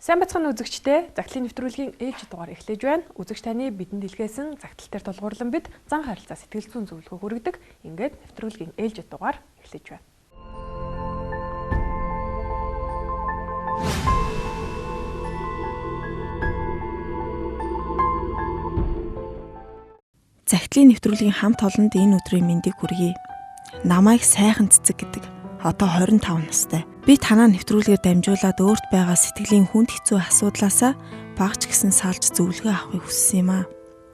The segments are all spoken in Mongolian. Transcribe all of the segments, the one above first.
Сайн бацхан үзэгчдээ загтлын нэвтрүүлгийн ээлж дугаар эхлэж байна. Үзэгч таны бидэнд илгээсэн загтал дээр тулгуурлан бид зан харилцаа сэтгэл зүйн зөвлөгөө хүргэдэг. Ингээд нэвтрүүлгийн ээлж дугаар эхлэж байна. Загтлын нэвтрүүлгийн хамт олонд энэ өдрийн мэндийг хүргэе. Намайг сайхан цэцэг гэдэг. Одоо 25 настай. Би танаа нэвтрүүлгээр дамжуулаад өөрт байгаа сэтгэлийн хүнд хэцүү асуудлаасаа багч гисэн салж зөвлөгөө авахыг хүссэн юм аа.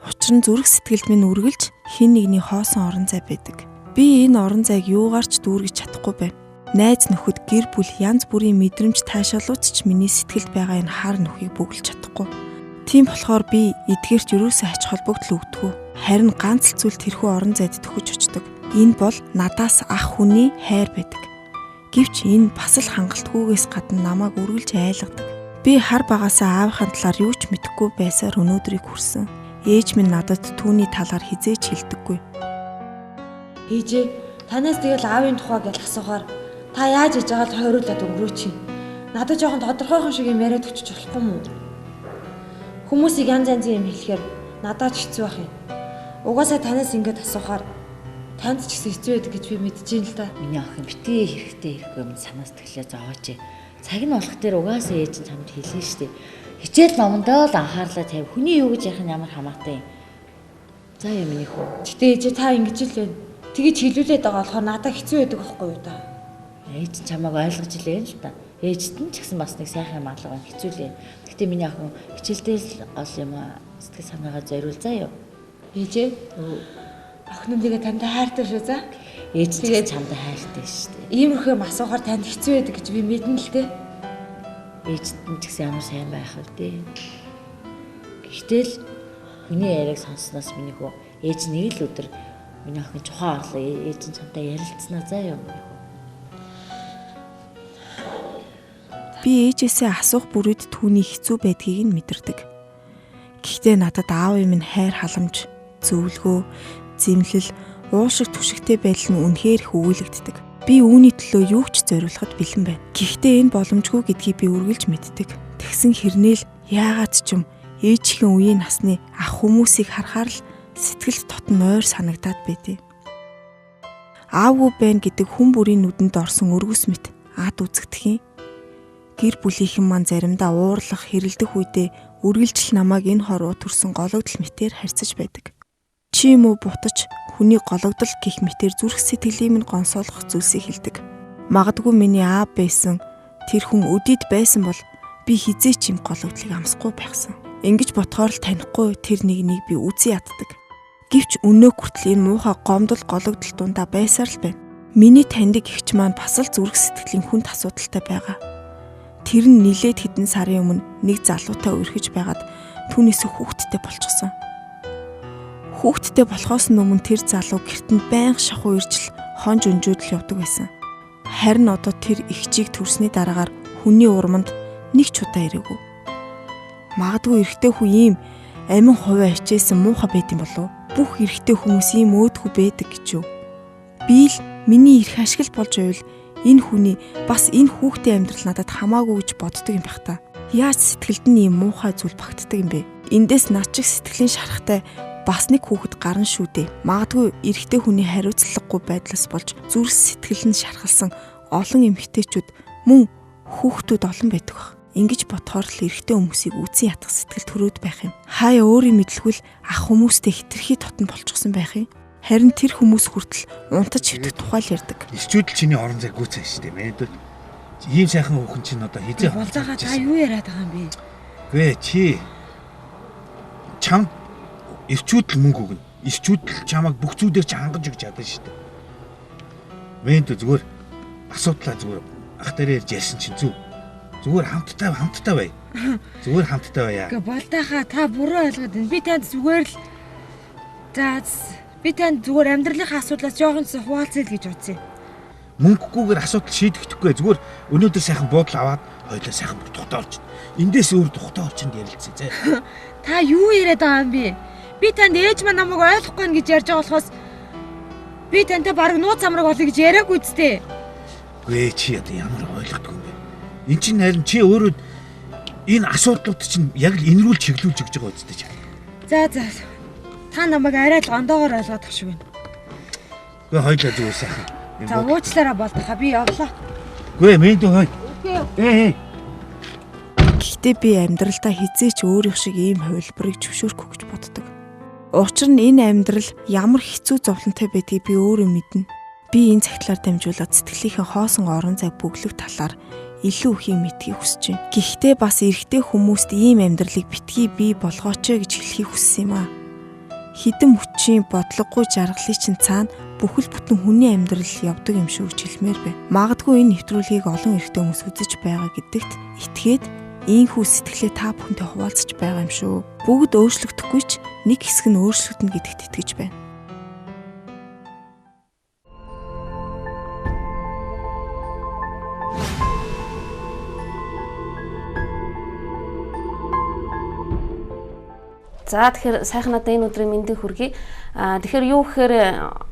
Учир нь зүрх сэтгэлд минь үргэлж хин нэгний хоосон орон зай байдаг. Би энэ орон зайг юугаар ч дүүргэж чадахгүй байна. Найз нөхөд, гэр бүл, янз бүрийн мэдрэмж таашаалууч ч миний сэтгэлд байгаа энэ хар нүхийг бүгэлж чадахгүй. Тийм болохоор би эдгээрч юусоо ач холбогдол өгдөггүй. Харин ганц л зүйл тэрхүү орон зайд төхөж очдог. Энэ бол надаас ах хүний хайр байдаг. Гэвч энэ бас л хангалтгүйгээс гадна намайг үргэлж айлгадаг. Би хар багасаа аавынхаа талаар юу ч мэдэхгүй байсаар өнөөдрийг хүрсэн. Ээж минь надад түүний талаар хизээч хэлдэггүй. Ээжээ, танаас тэгэл аавын тухай гэж асуухаар та яаж иж байгаа л хойруулаад өнгөрөөч юм. Надад жоохон тодорхойхон шиг юм яриад өчөж болохгүй мүү? Хүмүүсийг янз янзын юм хэлэхээр надад ч хэцүү байх юм. Угаасаа танаас ингэж асуухаар танд ч гэсэн хэцүү байдаг гэж би мэдчихээн л да. Миний охин битгий хэрэгтэй юм санаа сэтгэлээ зовооч. Цаг нь болох дээр угаасаа ээж нь чамд хэлнэ штэ. Хичээл номондоо л анхаарлаа тавь. Хүний юу гэж яах нь ямар хамаатай юм. За яа миний хөө. Гэтэ ээж та ингэж л байна. Тэгэж хэлүүлээд байгаа болохоор надад хэцүү байдаг байхгүй юу да. Ээж чамайг ойлгож илээ л да. Ээжт нь ч гэсэн бас нэг сайхан юм алга хэцүү лээ. Гэтэ миний охин хичээлдээ л гол юм сэтгэл санаагаа зориул заа юу. Ээжээ. Охин нь тэгээ танд хайртай шүү за. Ээж тэгээ чамд хайртай шүү дээ. Иймэрхүү юм асуухаар танд хэцүү байдаг гэж би мэднэ л дээ. Ээжт нь ч гэсэн ямар сайн байх вэ дээ. Гэтэл хүний яриаг сонссноос миний хөө ээж нэг л өдөр миний охин чухал орлоо. Ээж нь чамтай ярилцсанаа заа юу. Би ээжээсээ асуух бүрээд түүний хэцүү байдгийг нь мэдэрдэг. Гэхдээ надад аавын минь хайр халамж, зөвлөгөө, зэмлэл, уушиг түшигтэй байдал нь үнэхээр их өгүүлэгддэг. Би үүний төлөө юу ч зориулахад бэлэн байна. Гэхдээ энэ боломжгүй гэдгийг би үргэлж мэддэг. Тэгсэн хэрнээл яагаад ч юм ээжийнхэн үеийн насны ах хүмүүсийг харахаар л сэтгэлд тотон ойр санагдаад байдیں۔ Аавгүй байна гэдэг хүн бүрийн нүдэнд орсон өргөс мэт ад үзэгдэх юм. Гэр бүлийнхэн маань заримдаа уурлах, хэрэлдэх үедээ үргэлжил намайг энэ хорвоо төрсөн гологдол мэтээр харьцаж байдаг. Чи юм уу бутаж хүний гологдол гих мэтээр зүрх сэтгэлийн минь гонсоолгох зүйлсийг хэлдэг. Магадгүй миний аав байсан тэр хүн өдийд байсан бол би хизээч юм гологдлыг амсахгүй байхсан. Ингэж ботхоор л танихгүй тэр нэгнийг би үзий яддаг. Гэвч өнөө хүртэл энэ муухай гомдол гологдол дундаа байсаар л байна. Миний таньдаг эгч маань бас л зүрх сэтгэлийн хүнд асуудалтай байгаа. Тэр нь нилээд хэдэн сарын өмнө нэг залуутай өрхөж байгаад түүнээс хүүхэдтэй болчихсон. Хүүхэдтэй болохоос өмнө тэр залуу гэртэнд байнга шахуу иржил хонж өнжөөдөл явдаг байсан. Харин одоо тэр эгчийг төрсний дараагаар хүний урманд нэг ч удаа ирээгүй. Магадгүй эрэгтэй хүн ийм амин хувиа хичээсэн муухай байд юм болов уу? Бүх эрэгтэй хүмүүс ийм өөдгөө байдаг гэж юу? Би л миний эрх ашигл болж байвал энэ хүний бас энэ хүүхдийн амьдрал надад хамаагүй гэж боддог юм байх та. Яаж сэтгэлд нь ийм муухай зүйл багтдаг юм бэ? Эндээс над чиг сэтгэлийн шарахтай бас нэг хүүхэд гарна шүү дээ. Магадгүй эрэгтэй хүний хариуцлагагүй байдлаас болж зүрх сэтгэл нь шархалсан олон эмэгтэйчүүд мөн хүүхдүүд олон байдаг баг. Ингэж бодохоор л эрэгтэй хүмүүсийг үзэн ятгах сэтгэл төрөөд байх юм. Хаяа өөрийн мэдлгүй л ах хүмүүстэй хитрхи тотон болчихсон байх юм. Харин тэр хүмүүс хүртэл унтаж хөвтөх тухай л ярьдаг. Ирчүүдэл чиний орон зай гүйцэн шүү дээ мэн. Ийм сайхан хүүхэн чинь одоо хизээ болзаага та юу яриад байгаа юм бэ? Гээ чи чам ирчүүдэл мөнгө өгнө. Ирчүүдэл чамайг бүх зүйлээр ч хангаж өгч чадна шүү дээ. Мэн зүгээр асуудлаа зүгээр ах дээрээ ярьж ярьсан чинь зүг. Зүгээр хамттай бай. Зүгээр хамттай байя. Гэ болтойхоо та буруу ойлгоод байна. Би танд зүгээр л би танд зүгээр амьдралынхаа асуудлаас жоохон хуваалцъя л гэж бодсон юм. Мөнгөгүйгээр асуудал шийдэхдэггүй. Зүгээр өнөөдөр сайхан буудал аваад хоёулаа сайхан бүр тухтаа орчин. Эндээс өөр тухтаа орчинд ярилцъя зэ. Та юу яриад байгаа юм бэ? Би танд ээж маань намайг ойлгохгүй нэ гэж ярьж байгаа болохоос би тантай баг нууц амраг болъё гэж яриаггүй үсттэй. Гээ чи одоо ямар ойлгохгүй юм бэ? Энд чинь харин чи өөрөө Энэ асуудлууд чинь яг л энэрүүл чиглүүлж өгч байгаа үстэй чам. За. Та намайг арай л гондоогоор ойлгоод ах шиг байна. Гүй хоёлаа зүгээр сайхан. За уучлаарай болдохоо би явлаа. Гүй мэд хой. Ээ. Гэхдээ би амьдралдаа хизээч өөрийнх шиг ийм хувилбарыг зөвшөөрөхгүй гэж боддог. Учир нь энэ амьдрал ямар хэцүү зовлонтой байдгийг би өөрөө мэднэ. Би энэ цагтлаар дамжуулаад сэтгэлийнхээ хоосон орон зай бүглэх талаар илүү ихийг мэдхийг хүсэж байна. Гэхдээ бас эрэгтэй хүмүүст ийм амьдралыг битгий бий болгооч гэж хэлхийг хүссэн юм аа. Хідэн хүчийн бодлогогүй жаргалын чинь цаана бүхэл бүтэн хүний амьдрал явдаг юм шүү гэж хэлмээр байна. Магадгүй энэ нэвтрүүлгийг олон эрэгтэй хүмүүс үзэж байгаа гэдэгт итгээд ийхүү сэтгэлээ та бүхэнтэй хуваалцаж байгаа юм шүү. Бүгд өөрчлөгдөхгүй ч нэг хэсэг нь өөрчлөгдөнө гэдэгт итгэж байна. За тэгэхээр сайхан надаа энэ өдрийн мэндийг хүргэе. Тэгэхээр юу гэхээр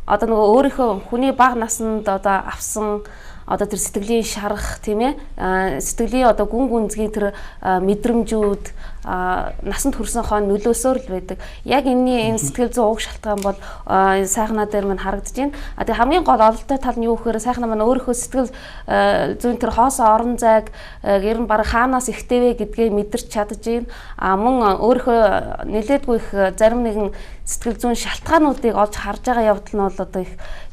одоо нөгөө өөрийнхөө хүний бага наснд одоо авсан одоо тэр сэтгэлийн шарах тийм ээ сэтгэлийн одоо гүн гүнзгий тэр мэдрэмжүүд насанд хүрсэн хон нөлөөсөөр л байдаг. Яг энэ сэтгэл зүйн уг шалтгаан бол сайхнаа дээр мань харагдаж байна. Тэгээ хамгийн гол ололтой тал нь юу гэхээр сайхнаа мань өөрийнхөө сэтгэл зүйн тэр хоосон орон зайг гэр нь баг хаанаас ихтэйвэ гэдгээ мэдэрч чадж байна. Мөн өөрийнхөө нэлээдгүй их зарим нэгэн сэтгэл зүйн шалтгаануудыг олж харж байгаа явдал нь бол одоо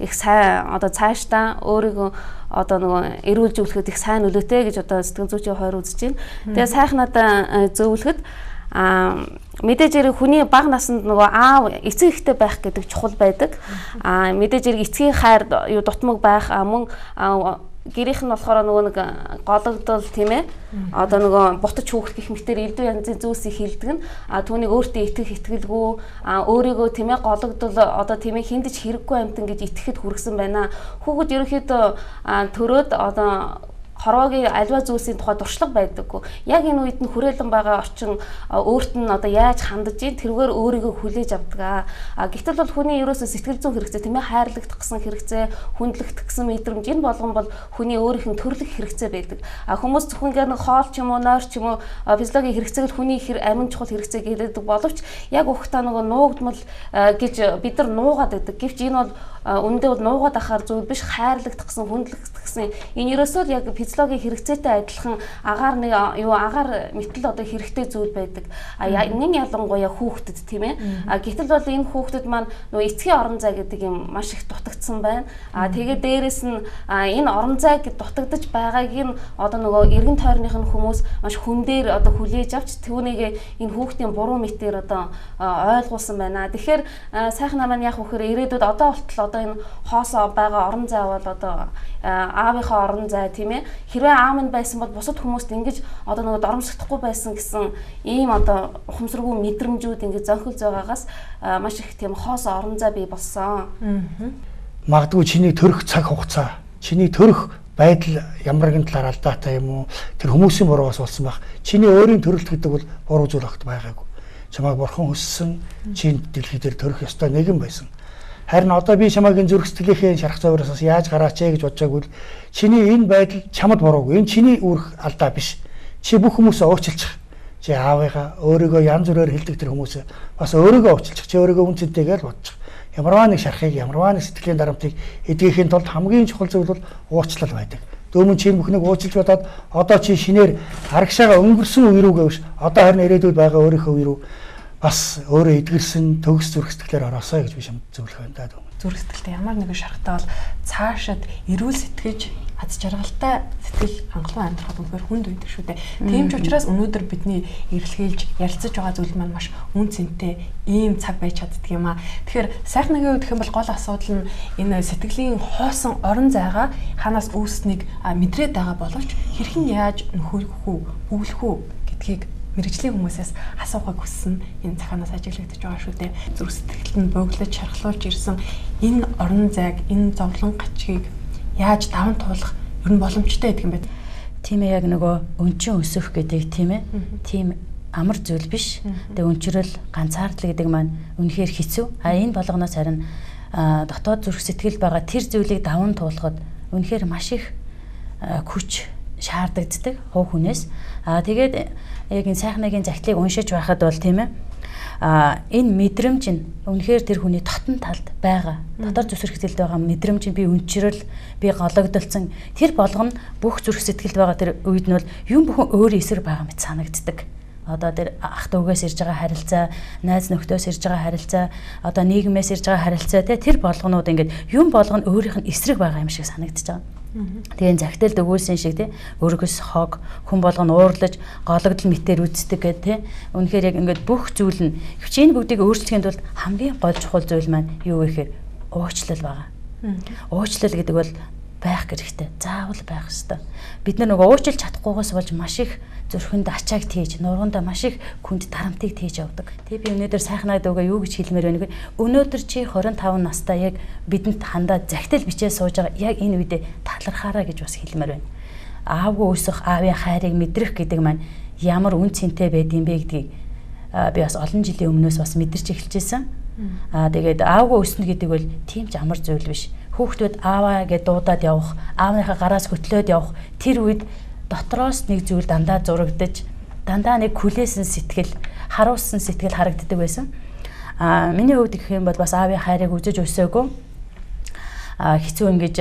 их сайн одоо цаашдаа өөрийгөө одоо нөгөө эрүүлж өглөхөд их сайн нөлөөтэй гэж одоо сэтгэл зүйчийн хувьд үзэж байна. Тэгээ сайхнадаа зөвлөхөд мэдээж хэрэг хүний бага наснд нөгөө аав эцэг ихтэй байх гэдэг чухал байдаг. Мэдээж хэрэг эцгийн хайр юу дутмаг байх мөн гэрийнх нь болохоор нөгөө нэг гологдол тийм ээ одоо нөгөө бутаж хүүхд гэх мэтээр элдв янзын зүйлсийг хилдэг нь түүнийг өөртөө итгэх итгэлгүй өөрийгөө тийм ээ гологдол одоо тийм ээ хиндэж хэрэггүй амтан гэж итгэхэд хүргэсэн байна. Хүүхэд ерөнхийдөө төрөөд одоо хорвоогийн альва зүйлсийн тухай дуршлаг байдаггүй. Яг энэ үед нь хүрээлэн байгаа орчин өөрт нь одоо яаж хандаж ийн тэргээр өөрийгөө хүлээж авдаг. Гэтэл бол хүний ерөөсөө сэтгэл зүйн хэрэгцээ тийм ээ хайрлагдах гэсэн хэрэгцээ, хүндлэгдэх гэсэн мэдрэмж энэ болгон бол хүний өөрийнх нь төрлөх хэрэгцээ байдаг. Хүмүүс зөвхөн нэг хоол ч юм уу, нойр ч юм уу физиологийн хэрэгцээг л хүний амин чухал хэрэгцээ гэдэг боловч яг ухтаа нөгөө нуугдмал гэж бид нар нуугаад байдаг. Гэвч энэ бол үндэ бол нуугаад ахаар зүйл биш, хайрлагдах гэсэн, хүндлэгдэх гэсэн энэ ерөөсөө л яг физиологийн хэрэгцээтэй адилхан агаар мэтэл одоо хэрэгтэй зүйл байдаг. Энэ ялангуяа хүүхдэд тийм ээ. Гэтэл бол энэ хүүхдэд маань нөгөө эцгийн орон зай гэдэг юм маш их дутагдсан байна. Тэгээд дээрэс нь энэ орон зай гэд дутагдж байгааг нь одоо нөгөө эргэн тойрных нь хүмүүс маш хүн дээр одоо хүлээж авч түүнийг энэ хүүхдийн буруу мэтээр одоо ойлгуулсан байна. Тэгэхээр сайхнаа маань яг үхээр ирээдүйд одоо болтол одоо энэ хоосоо байгаа орон зай бол одоо аавынхаа орон зай тийм ээ. Хэрвээ аав нь байсан бол бусад хүмүүст ингэж одоо нөгөө доромсогдохгүй байсан гэсэн ийм одоо ухамсаргүй мэдрэмжүүд ингэж зөнхөлж байгаагаас маш их тийм хоосоо орон зай бий болсон. Магадгүй чиний төрөх цаг хугацаа, чиний төрөх байдал ямар нэгэн талаар алдаатай юм уу? Тэр хүмүүсийн буруугаас болсон байх. Чиний өөрийн төрөлт гэдэг бол буруу зүйл огт байгаагүй. Чамайг бурхан хүссэн, чинь дэлхий дээр төрөх ёстой нэгэн байсан. Харин одоо би чамайг зүрх сэтгэлийнхээ шарах зовроосоос яаж гараач гэж бодож байггүй. Чиний энэ байдал чамд буруугүй. Энэ чиний үүрэх алдаа биш. Чи бүх хүмүүсээ уучлчих. Чи аавыгаа өөрийгөө янз бүрээр хэлдэг тэр хүмүүсээ бас өөрийгөө уучлчих. Чи өөрийгөө үнцэнтэйгээр бодчих. Ямарваа нэг шарахыг, ямарваа нэг сэтгэлийн дарамтыг эдгэхийн тулд хамгийн чухал зүйл бол уучлал байдаг. Дөөмөн чи бүхнийг уучлж бодоод одоо чи шинээр арагшаага өнгөрсөн үе рүүгээ биш. Одоо харин ирээдүйд байгаа өөрийнхөө үе рүү бас өөрөө эдгэрсэн төгс зүрх сэтгэлээр ороосоо гэж би шамд зөвлөх байна даа. Зүрх сэтгэлтэй ямар нэгэн шарахтай бол цаашаад эрүүл сэтгэж аз жаргалтай сэтгэл хангалуун амьдрахад үнэхээр хүнд байдаг шүү дээ. Тийм ч учраас өнөөдөр бидний эрэлхийлж ярилцаж байгаа зүйл маань маш үн цэнтэй ийм цаг байж чаддаг юм аа. Тэгэхээр сайхнагийн үед гэх юм бол гол асуудал нь энэ сэтгэлийн хоосон орон зайгаа ханаас үүснийг мэдрээд байгаа боловч хэрхэн яаж нөхөрлөх үү, бүглэх үү гэдгийг мэрэгжлийн хүмүүсээс асуухыг хүссэн энэ захаанаас ажиглагдаж байгаа шүү дээ. Зүрх сэтгэлд нь бөглөж шархлуулж ирсэн энэ орон зайг, энэ зовлон гачгийг яаж даван туулах ер нь боломжтой гэдэг юм байна. Тийм ээ, яг нөгөө өнчин өсөх гэдэг тийм ээ. Тийм амар зүйл биш. Тэгээ өнчрөл ганцаардал гэдэг маань үнэхээр хэцүү. Энэ болгоноос харин дотоод зүрх сэтгэл байгаа тэр зүйлийг даван туулахад үнэхээр маш их хүч, шаардагддаг хувь хүнээс. Тэгээд яг энэ сайхнагийн загтлыг уншиж байхад бол тийм ээ энэ мэдрэмж нь үнэхээр тэр хүний дотн талд байгаа. Дотор зүсэр сэтгэлд байгаа мэдрэмж нь би өнчрөл, би гологдолцсон тэр болгоно бүх зүрх сэтгэлд байгаа тэр үед нь бол юм бүхэн өөр эсрэг байгаа мэт санагддаг. Одоо тэр ах дүүгээс ирж байгаа харилцаа, найз нөхдөс ирж байгаа харилцаа, одоо нийгмээс ирж байгаа харилцаа тэр болгонууд ингээд юм болгоно өөрийнх нь эсрэг байгаа юм шиг санагдаж байгаа. Тэгээд загталд өгүүлсэн шиг тий өргөс хог хүн болгоно уурлаж гологдол мэтээр үздэг гэдэг тий үнэхээр яг ингээд бүх зүйл нь хвчийн бүгдийг өөрчлөхийн тулд хамгийн гол чухал зүйл маань юу вэ гэхээр уучлал байгаа. Уучлал гэдэг бол байх хэрэгтэй. Заавал байх ёстой. Бид нар нөгөө уучлж чадахгүйгээс болж маш их зүрхэнд ачааг тээж, нургандаа маш их хүнд дарамтыг тээж явдаг. Тэгээ би өнөөдөр сайхнаад өгөө юу гэж хэлмээр байна гэвэл өнөөдөр чи 25 настай яг бидэнд хандаад загтал бичээ сууж байгаа яг энэ үедээ талархаараа гэж бас хэлмээр байна. Аавгүй өсөх, аавын хайрыг мэдрэх гэдэг маань ямар үн цэнтэй байдığım бэ гэдгийг би бас олон жилийн өмнөөс бас мэдэрч эхэлжсэн. Тэгээд аавгүй өснө гэдэг бол тийм ч амар зүйл биш. Хүүхдүүд ааваа гэж дуудаад явах, аавынхаа гараас хөтлөөд явах тэр үед дотроос нэг зүйл дандаа зурагдаж, дандаа нэг хүлээсэн сэтгэл, харуулсан сэтгэл харагддаг байсан. Миний хувьд гэх юм бол бас аавын хайрыг үзэж өсөөгүй. Хэцүү ингэж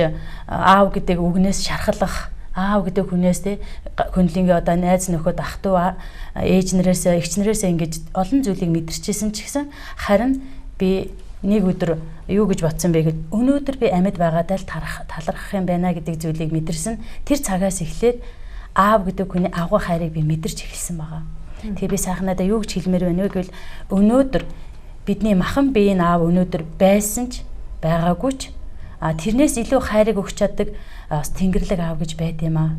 аав гэдэг үгнээс шархалах, аав гэдэг хүнээс те хөндлөнгийн одоо найз нөхөд ах トゥ ээж нэрээсээ, эгч нэрээсээ ингэж олон зүйлийг мэдэрчээсэн ч гэсэн харин би нэг өдөр юу гэж бодсон бэ гэхэд өнөөдөр би амьд байгаадаа л талархах юм байна гэдэг зүйлийг мэдэрсэн. Тэр цагаас эхлээд аав гэдэг хүний агуу хайрыг би мэдэрч эхэлсэн байгаа. Тэгээ би сайхнадаа юу гэж хэлмээр байна вэ гэвэл өнөөдөр бидний махан биеийн аав өнөөдөр байсан ч байгаагүй ч тэрнээс илүү хайрыг өгч чаддаг бас тэнгэрлэг аав гэж байд юм аа.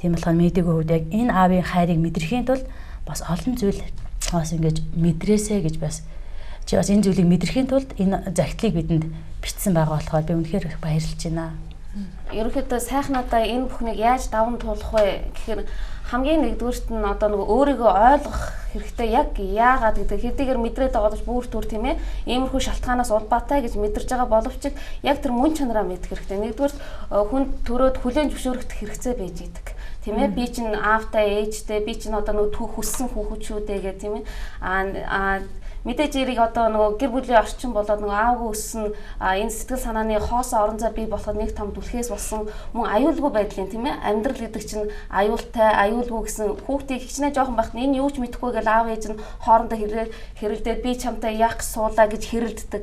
Тийм болохоор мэдээгүй хувьд яг энэ аавын хайрыг мэдрэхийн тулд бас олон зүйл бас ингэж мэдрээсэ гэж бас чи бас энэ зүйлийг мэдрэхийн тулд энэ загтлыг бидэнд бичсэн байгаа болохоор би үнэхээр их баярлж байна. Ерөнхийдөө сайхнадаа энэ бүхнийг яаж даван туулах вэ гэхээр хамгийн нэгдүгüрт нь одоо нөгөө өөрийгөө ойлгох хэрэгтэй яг яагаад гэдэг хэдийгээр мэдрээд байгаа ч бүр түр тийм ээ иймэрхүү шалтгаанаас улбаатай гэж мэдэрж байгаа боловч яг тэр мөн чанараа мэдэх хэрэгтэй. Нэгдүгüрт хүн төрөөд хүлээн зөвшөөрөх хэрэгцээ байж идэг. Тийм ээ би чинь аавтай ээжтэй би чинь одоо нөгөө хүссэн хүүхэд шүү дээ гэх тийм ээ мэдээж эрийг одоо нөгөө гэр бүлийн орчин болоод нөгөө аавгүй өссөн энэ сэтгэл санааны хоосоо орон зай бий болоход нэг том түлхээс болсон мөн аюулгүй байдлын тийм ээ амьдрал гэдэг чинь аюултай аюулгүй гэсэн хүүхдийг хичнээн жоохон байхад энэ юу ч мэдэхгүй гэл аав ээж нь хоорондоо хэрэлдээд би чамтай яах суулаа гэж хэрэлддэг.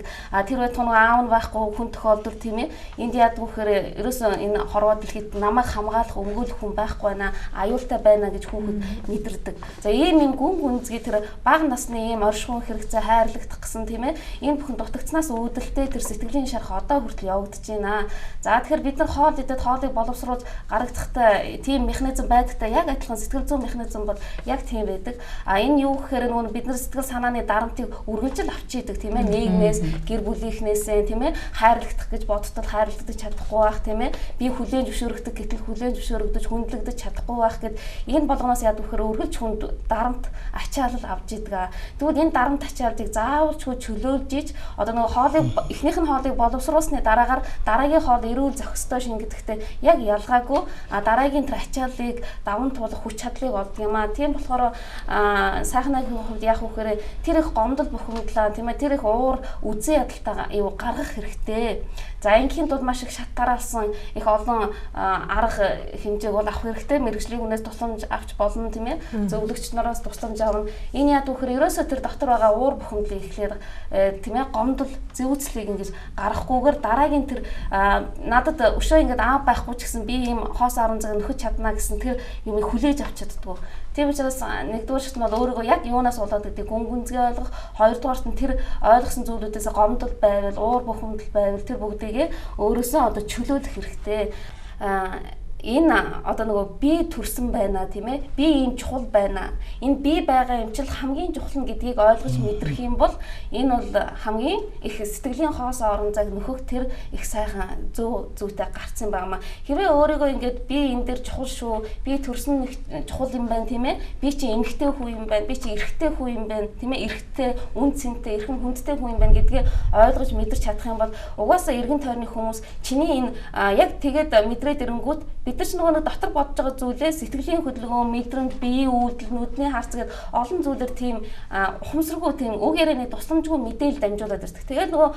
Тэр үед нөгөө аав нь байхгүй хүн тохиолдол тийм ээ энд яадгүй гэхээр ерөөсөө энэ хорвоо дэлхийд намайг хамгаалах өмгөөлөх хүн байхгүй байна аюултай байна гэж хүүхэд мэдэрдэг. За ийм гүн гүнзгий тэр бага насны ийм оршихуун хэрэгцээ хайрлагдах гэсэн тийм ээ энэ бүхэн дутагдсанаас үүдэлтэй тэр сэтгэлийн шарх одоо хүртэл явагдаж байна. За тэгэхээр бид нар хоол идээд хоолыг боловсруулж гаргахдаа тийм механизм байдагтай яг адилхан сэтгэл зүйн механизм бол яг тийм байдаг. Энэ юу гэхээр нөгөө бид нар сэтгэл санааны дарамтыг үргэлжил авч идэг тийм ээ нийгмээс гэр бүлийнхнээсээ тийм ээ хайрлагдах гэж бодтол хайрлагдаж чадахгүй байх тийм ээ би хүлээн зөвшөөрөгдөг гэтэл хүлээн зөвшөөрөгдөж хүндлэгдэж чадахгүй байх гэд энэ болгоноос яад вэхээр үргэлж хүнд дарамт ачаалал авч идэг. Тэгвэл энэ дарамт ачааллыг заавалчгүй чөлөөлж иж одоо нөгөө хоолыг эхнийх нь хоолыг боловсруулсны дараагаар дараагийн хоол эрүүл зохистой шингэдэхтэй яг ялгаагүй дараагийн тэр ачааллыг даван туулах хүч чадлыг олдог юм аа. Тийм болохоор сайхнагийн хувьд яг вэхээр тэр их гомдол бухимдлаа тийм ээ тэр их уур үзэн ядалтайгаа юу гаргах хэрэгтэй. За ингийн тулд маш их шат тараалсан их олон арга хэмжээг бол авах хэрэгтэй. Мэргэжлийн хүнээс тусламж авч болно тийм ээ. Зөвлөгч нараас тусламж авна. Энэ яд вэхээр ерөөсөө тэр дотор байгаа уур бухимдлыг ихлээр тийм ээ гомдол зэвүүцлийг ингэж гаргахгүйгээр дараагийн тэр надад өшөө ингэж аав байхгүй ч гэсэн би ийм хоос орон зайг нөхөж чадна гэсэн тэр юмыг хүлээж авч чаддгүй. Тийм учраас нэгдүгээрт нь бол өөрийгөө яг юунаас болоод гэдэг гүн гүнзгий ойлгох, хоёрдугаарт нь тэр ойлгосон зүйлүүдээс гомдол байвал, уур бухимдал байвал тэр бүгдийг өөрөөсөө одоо чөлөөлөх хэрэгтэй. Энэ одоо нөгөө би төрсөн байна тийм ээ би ийм чухал байна энэ би байгаа юм чил хамгийн чухал нь гэдгийг ойлгож мэдрэх юм бол энэ бол хамгийн их сэтгэлийн хоос орон зайг нөхөх тэр их сайхан зүйтэй гарцсан байнамаа хэрвээ өөрийгөө ингээд би энэ дээр чухал шүү би төрсөн чухал юм байна тийм ээ би чи эмгтэй хүү юм байна би чи эрэгтэй хүү юм байна тийм ээ эрэгтэй үн цэнтэй эрхэм хүндтэй хүү юм байна гэдгийг ойлгож мэдэрч чадах юм бол угаасаа эргэн тойрны хүмүүс чиний энэ яг тэгээд мэдрээд ирэнгүүт бид бид нар ч нөгөө дотор бодож байгаа зүйлээ сэтгэлийн хөдөлгөөн, мэдрэмж, биеийн үйлдэл, нүдний харц гэдэг олон зүйлээр тийм ухамсаргүй тийм үг ярианы тусламжгүй мэдээлэл дамжуулаад ирдэг. Тэгээд нөгөө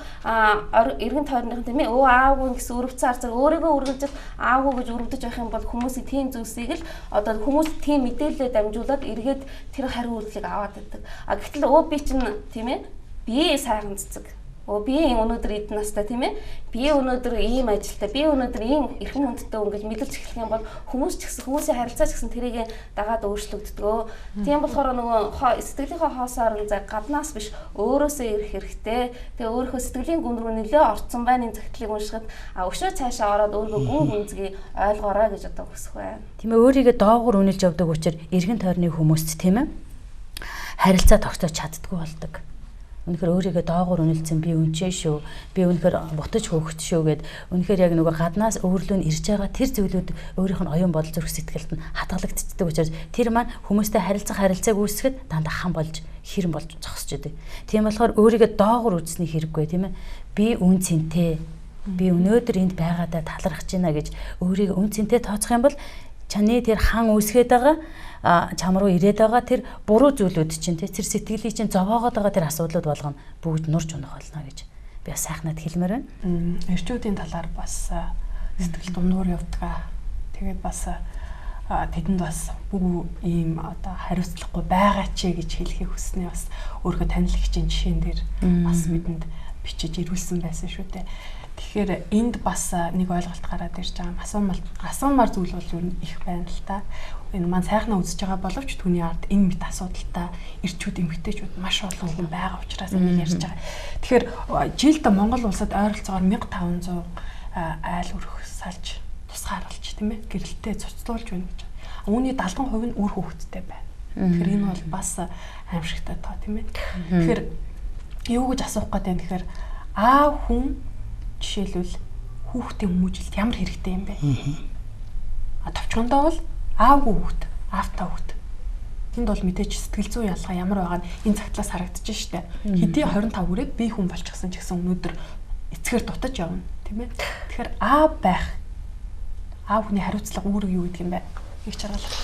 эргэн тойрныхан тийм ээ аавгүй гэсэн өрөвцөн харцаар өөрийгөө үргэлжлэл аавгүй гэж өрөвдөж байх юм бол хүмүүсийн тийм зүйлсийг л одоо хүмүүс тийм мэдээлэлээр дамжуулаад эргээд тэр хариу үйлдэлийг аваад байдаг. Гэтэл би чинь тийм ээ бие сайхан цэцэг. Би өнөөдөр эдэн настай тийм ээ. Би өнөөдөр ийм ажилтай, би өнөөдөр ийм эрхэм хүндтэй өнгөж мэдлж эхлэх юм бол хүмүүс ч гэсэн хүмүүсийн харилцаа ч гэсэн тэрийг дагаад өөрчлөгддөг. Тийм болохоор нөгөө сэтгэлийнхээ хоосоор нь гаднаас биш өөрөөсөө ирэх хэрэгтэй. Тэгээ өөрийнхөө сэтгэлийн гүн рүү нөлөө орцсон байна энэ загтлыг уншихад өшөө цаашаа ороод өөрийгөө гүн гүнзгий ойлгоорой гэж одоо хүсэх байна. Тийм ээ өөрийгөө доогуур үнэлж явдаг учраас эргэн тойрны хүмүүст тийм ээ харилцаа тогтоож чаддгүй болдог. Үнэхээр өөрийгөө доогуур үнэлсэн би үнчээ шүү. Би үнэхээр бутаж хөөгт шүү гэд үнэхээр яг нөгөө гаднаас өөрлөө нь ирж байгаа тэр зүйлүүд өөрийнх нь оюун бодол зүрх сэтгэлд нь хадгалагддаг учраас тэр маань хүмүүстэй харилцааг үүсгэхэд дандаа хам болж хэрэн болж зогсож идэг. Тийм болохоор өөрийгөө доогуур үзсний хэрэггүй тийм ээ. Би үн цэнтэй. Би өнөөдөр энд байгаадаа талархаж байна гэж өөрийгөө үн цэнтэй тооцох юм бол чаны тэр хан үүсгээд байгаа чам руу ирээд байгаа тэр буруу зүйлүүд чинь тэр сэтгэлийн чинь зовоогоод байгаа тэр асуудлууд болгоно бүгд нурж унах болно гэж би бас сайхнаад хэлмээр байна. Эрчүүдийн талаар бас сэтгэл дундуур явдаг. Тэгээд бас тэдэнд бас бүх ийм одоо хариуцлахгүй байгаа ч гэж хэлхийг хүснэ бас өөрийнхөө танилагчийн жишээн дээр бас бидэнд бичиж ирүүлсэн байсан шүү дээ. Тэгэхээр энд бас нэг ойлголт гараад ирж байгаа. Асуумар зүйл бол ер нь их байна л та. Энэ маань сайхнаа үзэж байгаа боловч түүний ард энэ мэт асуудалтай эрчүүд эмэгтэйчүүд маш олон хүн байгаа учраас энийг ярьж байгаа. Тэгэхээр жилд Монгол улсад ойролцоогоор 1500 айл өрх салж тусгааруулж тийм ээ гэрэлтэй цуцлуулж байна гэж. Үүний 70% нь үр хөвгттэй байна. Тэгэхээр энэ бол бас аимшигтай тоо тийм ээ. Тэгэхээр юу гэж асуух гэдэг юм тэгэхээр аав хүн жишээлбэл хүүхдийн хүмүүжилт ямар хэрэгтэй юм бэ? Товчгондоо бол аавгүй хүүхд, аавтай хүүхд. Энд бол мэдээж сэтгэл зүйн ялгаа ямар байгаа нь энэ цагтлаас харагдаж штэ. Хэдий 25 хүрээд би хүн болчихсон ч гэсэн өнөөдөр эцгээр дутаж явна, тийм ээ. Тэгэхээр аав хүний хариуцлага үүрэг юу гэдэг юм бэ? Их чаргалах.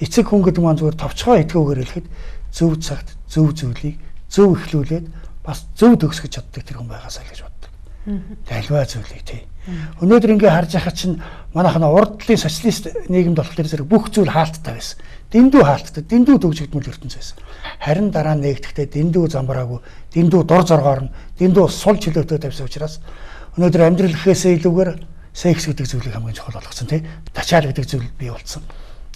Эцэг хүн гэдэг маань зүгээр товчгоо итгэвгээр хэлэхэд зөв цагт зөв зүйлийг зөв эхлүүлээд бас зөв төгсгөж чаддаг тэр хүн байгаасаа гэж боддог. Альва зүйлийг тий. Өнөөдөр ингээ харж байхад чинь манайхан урдлын социалист нийгэмд болохоор зэрэг бүх зүйл хаалттай байсан. Дэндүү хаалттай, дэндүү төгжигдмөл ертөнц байсан. Харин дараа нь нэгдэхдээ дэндүү замбраагүй, дэндүү дур зоргоор нь, дэндүү сул чөлөөтэй тавьсан учраас өнөөдөр амьдрал гэхээсээ илүүгээр секс гэдэг зүйлийг хамгийн чухал болгосон тий. Тачаал гэдэг зүйл бий болсон.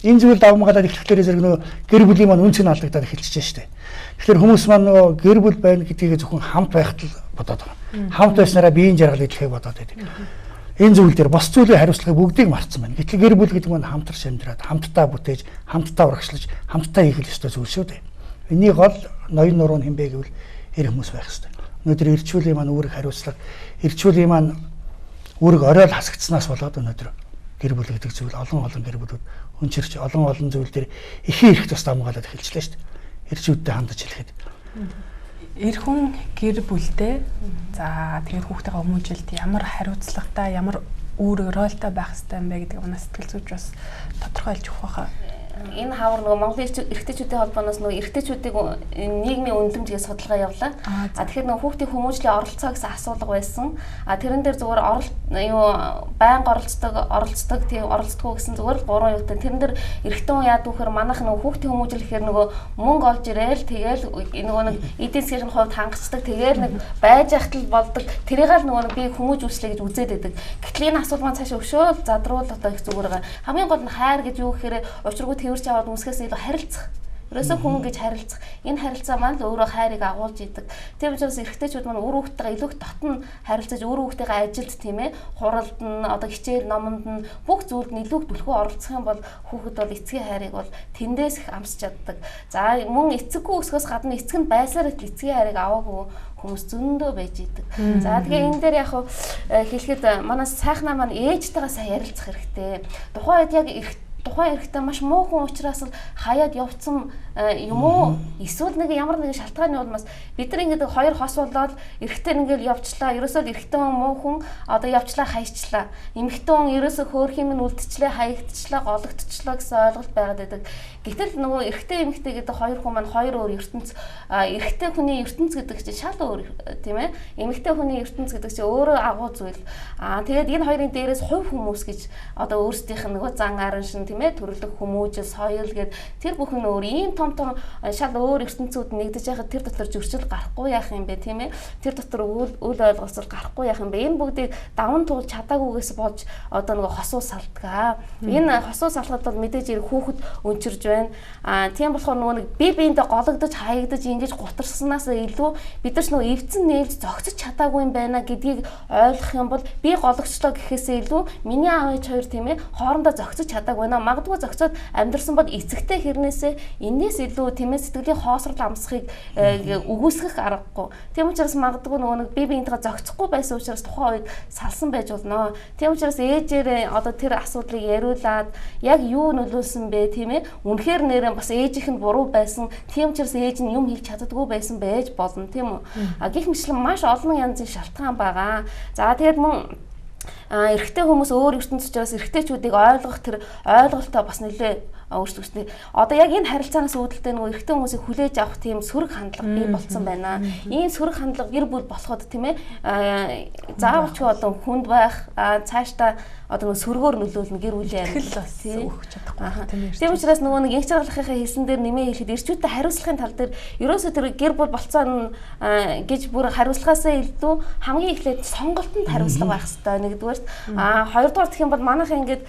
Энэ зүйл давмгаалаад эхлэхээр зэрэг нөгөө гэр бүлийн маань үнцэн алдагдаад эхэлчихэж штэ. Тэгэхээр хүмүүс маань нөгөө гэр бүл байна гэдгийг зөвхөн хамт байхад л бодоод байгаа. Хамт байснараа биеийн жаргал идэхийг бодоод байдаг. Энэ зүйл дээр бос зүйлийн хариуцлагыг бүгдийг мартсан байна. Гэтэл гэр бүл гэдэг нь хамтарч амьдраад, хамтдаа бүтээж, хамтдаа урагшлаж, хамтдаа хийх ёстой зүйл шүү дээ. Энийг гол ноён нуруу нь хэмбэ гэвэл эр хүмүүс байх ёстой. Өнөөдөр эрчүүлийн маань үүрэг хариуцлага, эрчүүлийн маань үүрэг оройл хасагдсанаас болоод өнөөдөр гэр бүл гэдэг зүйл олон гэр бүлүүд өнчирч олон зүйл дээр ихэн их тус дамгаалаад эхэлчихлээ шүү дээ. Эрчүүдтэй хандаж хэлэхэд. Эр хүн гэр бүлтэй за тэгээд хүүхдтэйгээ хүмүүжилт ямар хариуцлагатай, ямар үүрэг ролтой байх хэрэгтэй юм бэ гэдэг унаа сэтгэл зүйч бас тодорхойлж өгөх байхаа. Энэ хавар нөгөө Монголын эрэгтэйчүүдийн холбооноос нөгөө эрэгтэйчүүдийг нийгмийн үнэлэмжийн судалгаа явлаа. Тэгэхээр нөгөө хүүхдийн хүмүүжлийн оролцоо гэсэн асуулга байсан. Тэрэн дээр зүгээр байнга оролцдог тийм оролцдоггүй гэсэн зүгээр л 3 юутай. Тэрэн дээр эрэгтэн хүн яад вөхөр манайх нөгөө хүүхдийн хүмүүжил гэхээр нөгөө мөнгө олж ирээл тэгээл нөгөө нэг эдийн засгийн хувьд хангацдаг тэгээл нэг байж ахтал болдог. Тэрийг л нөгөө би хүмүүж үслэе гэж үзээд байдаг. Гэтэл энэ асуулт маань цаашаа өшөөл задруул одоо их зүгээр байгаа. Хамгийн гол нь хайр гэж юу гэхээр учиргүй тэрч аваад үнсгээс илүү харилцах. Ерөөсөө хүн гэж харилцах. Энэ харилцаа маань л өөрөө хайрыг агуулж идэг. Тэр учраас эрэгтэйчүүд маань үр хүүхдтэйгээ илүү дотн харилцаж үр хүүхдтэйгээ ажилд тийм ээ хуралд нь одоо хичээл номонд нь бүх зүйлд нь илүү түлхүү оролцох юм бол хүүхэд бол эцгийн хайрыг бол тэндээс их амсч чаддаг. За мөн эцэггүй өсгөөс гадна эцэг нь байсаар эцгийн хайрыг аваагүй хүмүүс зөндөө байж идэг. За тэгээ энэ дээр яг хэлэхэд манай сайхнаа маань ээжтэйгээ сайн ярилцах хэрэгтэй. Тухайн үед яг тухайн эрэгтэй маш муу хүн учраас хаяад явцсан юм уу? Эсвэл нэг ямар нэгэн шалтгааны улмаас бид нар ингээд хоёр хос болоод эрэгтэй ингээл явчлаа. Ерөөсөө эрэгтэй хүн муу хүн одоо явчлаа хайчлаа. Эмэгтэй хүн ерөөсөө хөөх юм нь үлдчихлээ, хаягдчихлаа, гологдчихлаа гэсэн ойлголт байгаад байдаг. Гэтэл нөгөө эрэгтэй эмэгтэй гэдэг хоёр хүн маань хоёр өөр ертөнц. Эрэгтэй хүний ертөнц гэдэг чинь шал өөр тийм ээ. Эмэгтэй хүний ертөнц гэдэг чинь өөрөө агуу зүйл. Тэгээд энэ хоёрын дээрээс хувь хүмүүс гэж одоо өөрсдийнх нь нөгөө зан арын шин тийм ээ төрөлх хүмүүжил, соёл гэд тэр бүхэн өөр ийм том шал өөр ертөнцүүд нэгдэж яхад тэр дотор зөрчил гарахгүй яах юм бэ тийм ээ. Тэр дотор үл ойлголцол гарахгүй яах юм бэ. Энэ бүгдийг даван туулж чадаагүйгээс болж одоо нөгөө хосуу салдгаа. Энэ хосуу салхад бол мэдээж ирэх хүүхэд өнчирж байна. Тийм болохоор нөгөө нэг бие биендээ гологдож хаягдаж ингэж гутарснаас илүү бид нар нөгөө эвдсэн нээлж зогсож чадаагүй юм байна гэдгийг ойлгох юм бол би гологчлоо гэхээсээ илүү миний аав ээж хоёр тийм ээ хоорондоо зогсож чадаагүй байна. Магадгүй зогсоод амьдрсан бол эцэгтэй хэрнээсээ энээс илүү тийм ээ сэтгэлийн хоосрол амсахыг үгүйсгэх аргагүй. Тийм учраас магадгүй нөгөө нэг бие биентэйгээ зогсохгүй байсан учраас тухайн үед салсан байж болно. Тийм учраас ээжээрээ одоо тэр асуудлыг яриулаад яг юу нөлөөлсөн бэ тийм ээ. Үнэхээр нэрэн бас ээжийнх нь буруу байсан. Тийм учраас ээж нь юм хийж чаддаггүй байсан байж болно тийм үү. Гэх мэтлэн маш олон янзын шалтгаан байгаа. За тэгээд мөн эрэгтэй хүмүүс өөр ертөнцийн учраас эрэгтэйчүүдийг ойлгох тэр ойлголтоо бас нэлээ өөрсдөө одоо яг энэ харилцаанаас үүдэлтэй нөгөө эрэгтэй хүмүүсийг хүлээж авах тийм сөрөг хандлага бий болцсон байна. Ийм сөрөг хандлага гэр бүл болоход тийм ээ заавалч одоо хүнд байх цаашдаа одоо нөгөө сөргөөр нөлөөлнө гэр бүлийн амьдрал тийм өгч чадахгүй. Тийм учраас нөгөө нэг инх жаргалахын хэлсэн дээр нэмээ хэлэхэд эрчүүдтэй хариуцлагын тал дээр ерөөсөө тэр гэр бүл болцоо гэж бүр хариуцлагаасаа илүү хамгийн эхлээд сонголтод хариуцлага байх хэрэгтэй нэгдүгээр. Хоёрдугаар гэх юм бол манайхаа ингээд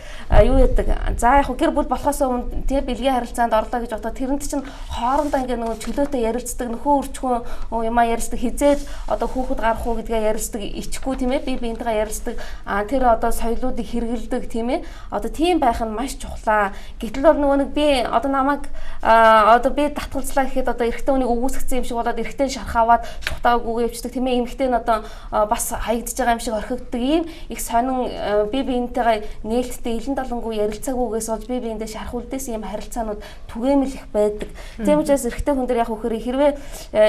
юу яадаг. За яг гэр бүл болохоос өмнө тэг бэлгийн харилцаанд орлоо гэж бодоод тэрэнд чинь хоорондоо ингээ нөгөө чөлөөтэй ярилцдаг нөхөө өрчхөө юмаа ярилцдаг хизээд одоо хүүхэд гарах уу гэдгээ ярилцдаг ичгүй тийм ээ би биентэйгээ ярилцдаг тэр одоо соёлоодыг хэрэгэлдэг тийм ээ одоо тийм байх нь маш чухлаа. Гэтэл бол нөгөө нэг би одоо намайг одоо би татгалзлаа гэхэд одоо эрэгтэй хүнийг өгөөсгцэн юм шиг болоод эрэгтэй шарх аваад цухтаагүйгээ явчихдаг тийм ээ эмэгтэй нь одоо бас хаягдж байгаа юм шиг орхигддаг ийм их сонин би биентэйгээ нээлттэй илэн далангуй ярилцаагүйгээс болж би биендээ шарх үлдээс ийм харилцаанууд түгээмэл их байдаг. Тийм учраас эрэгтэй хүн дээр яг хөхөр хэрвээ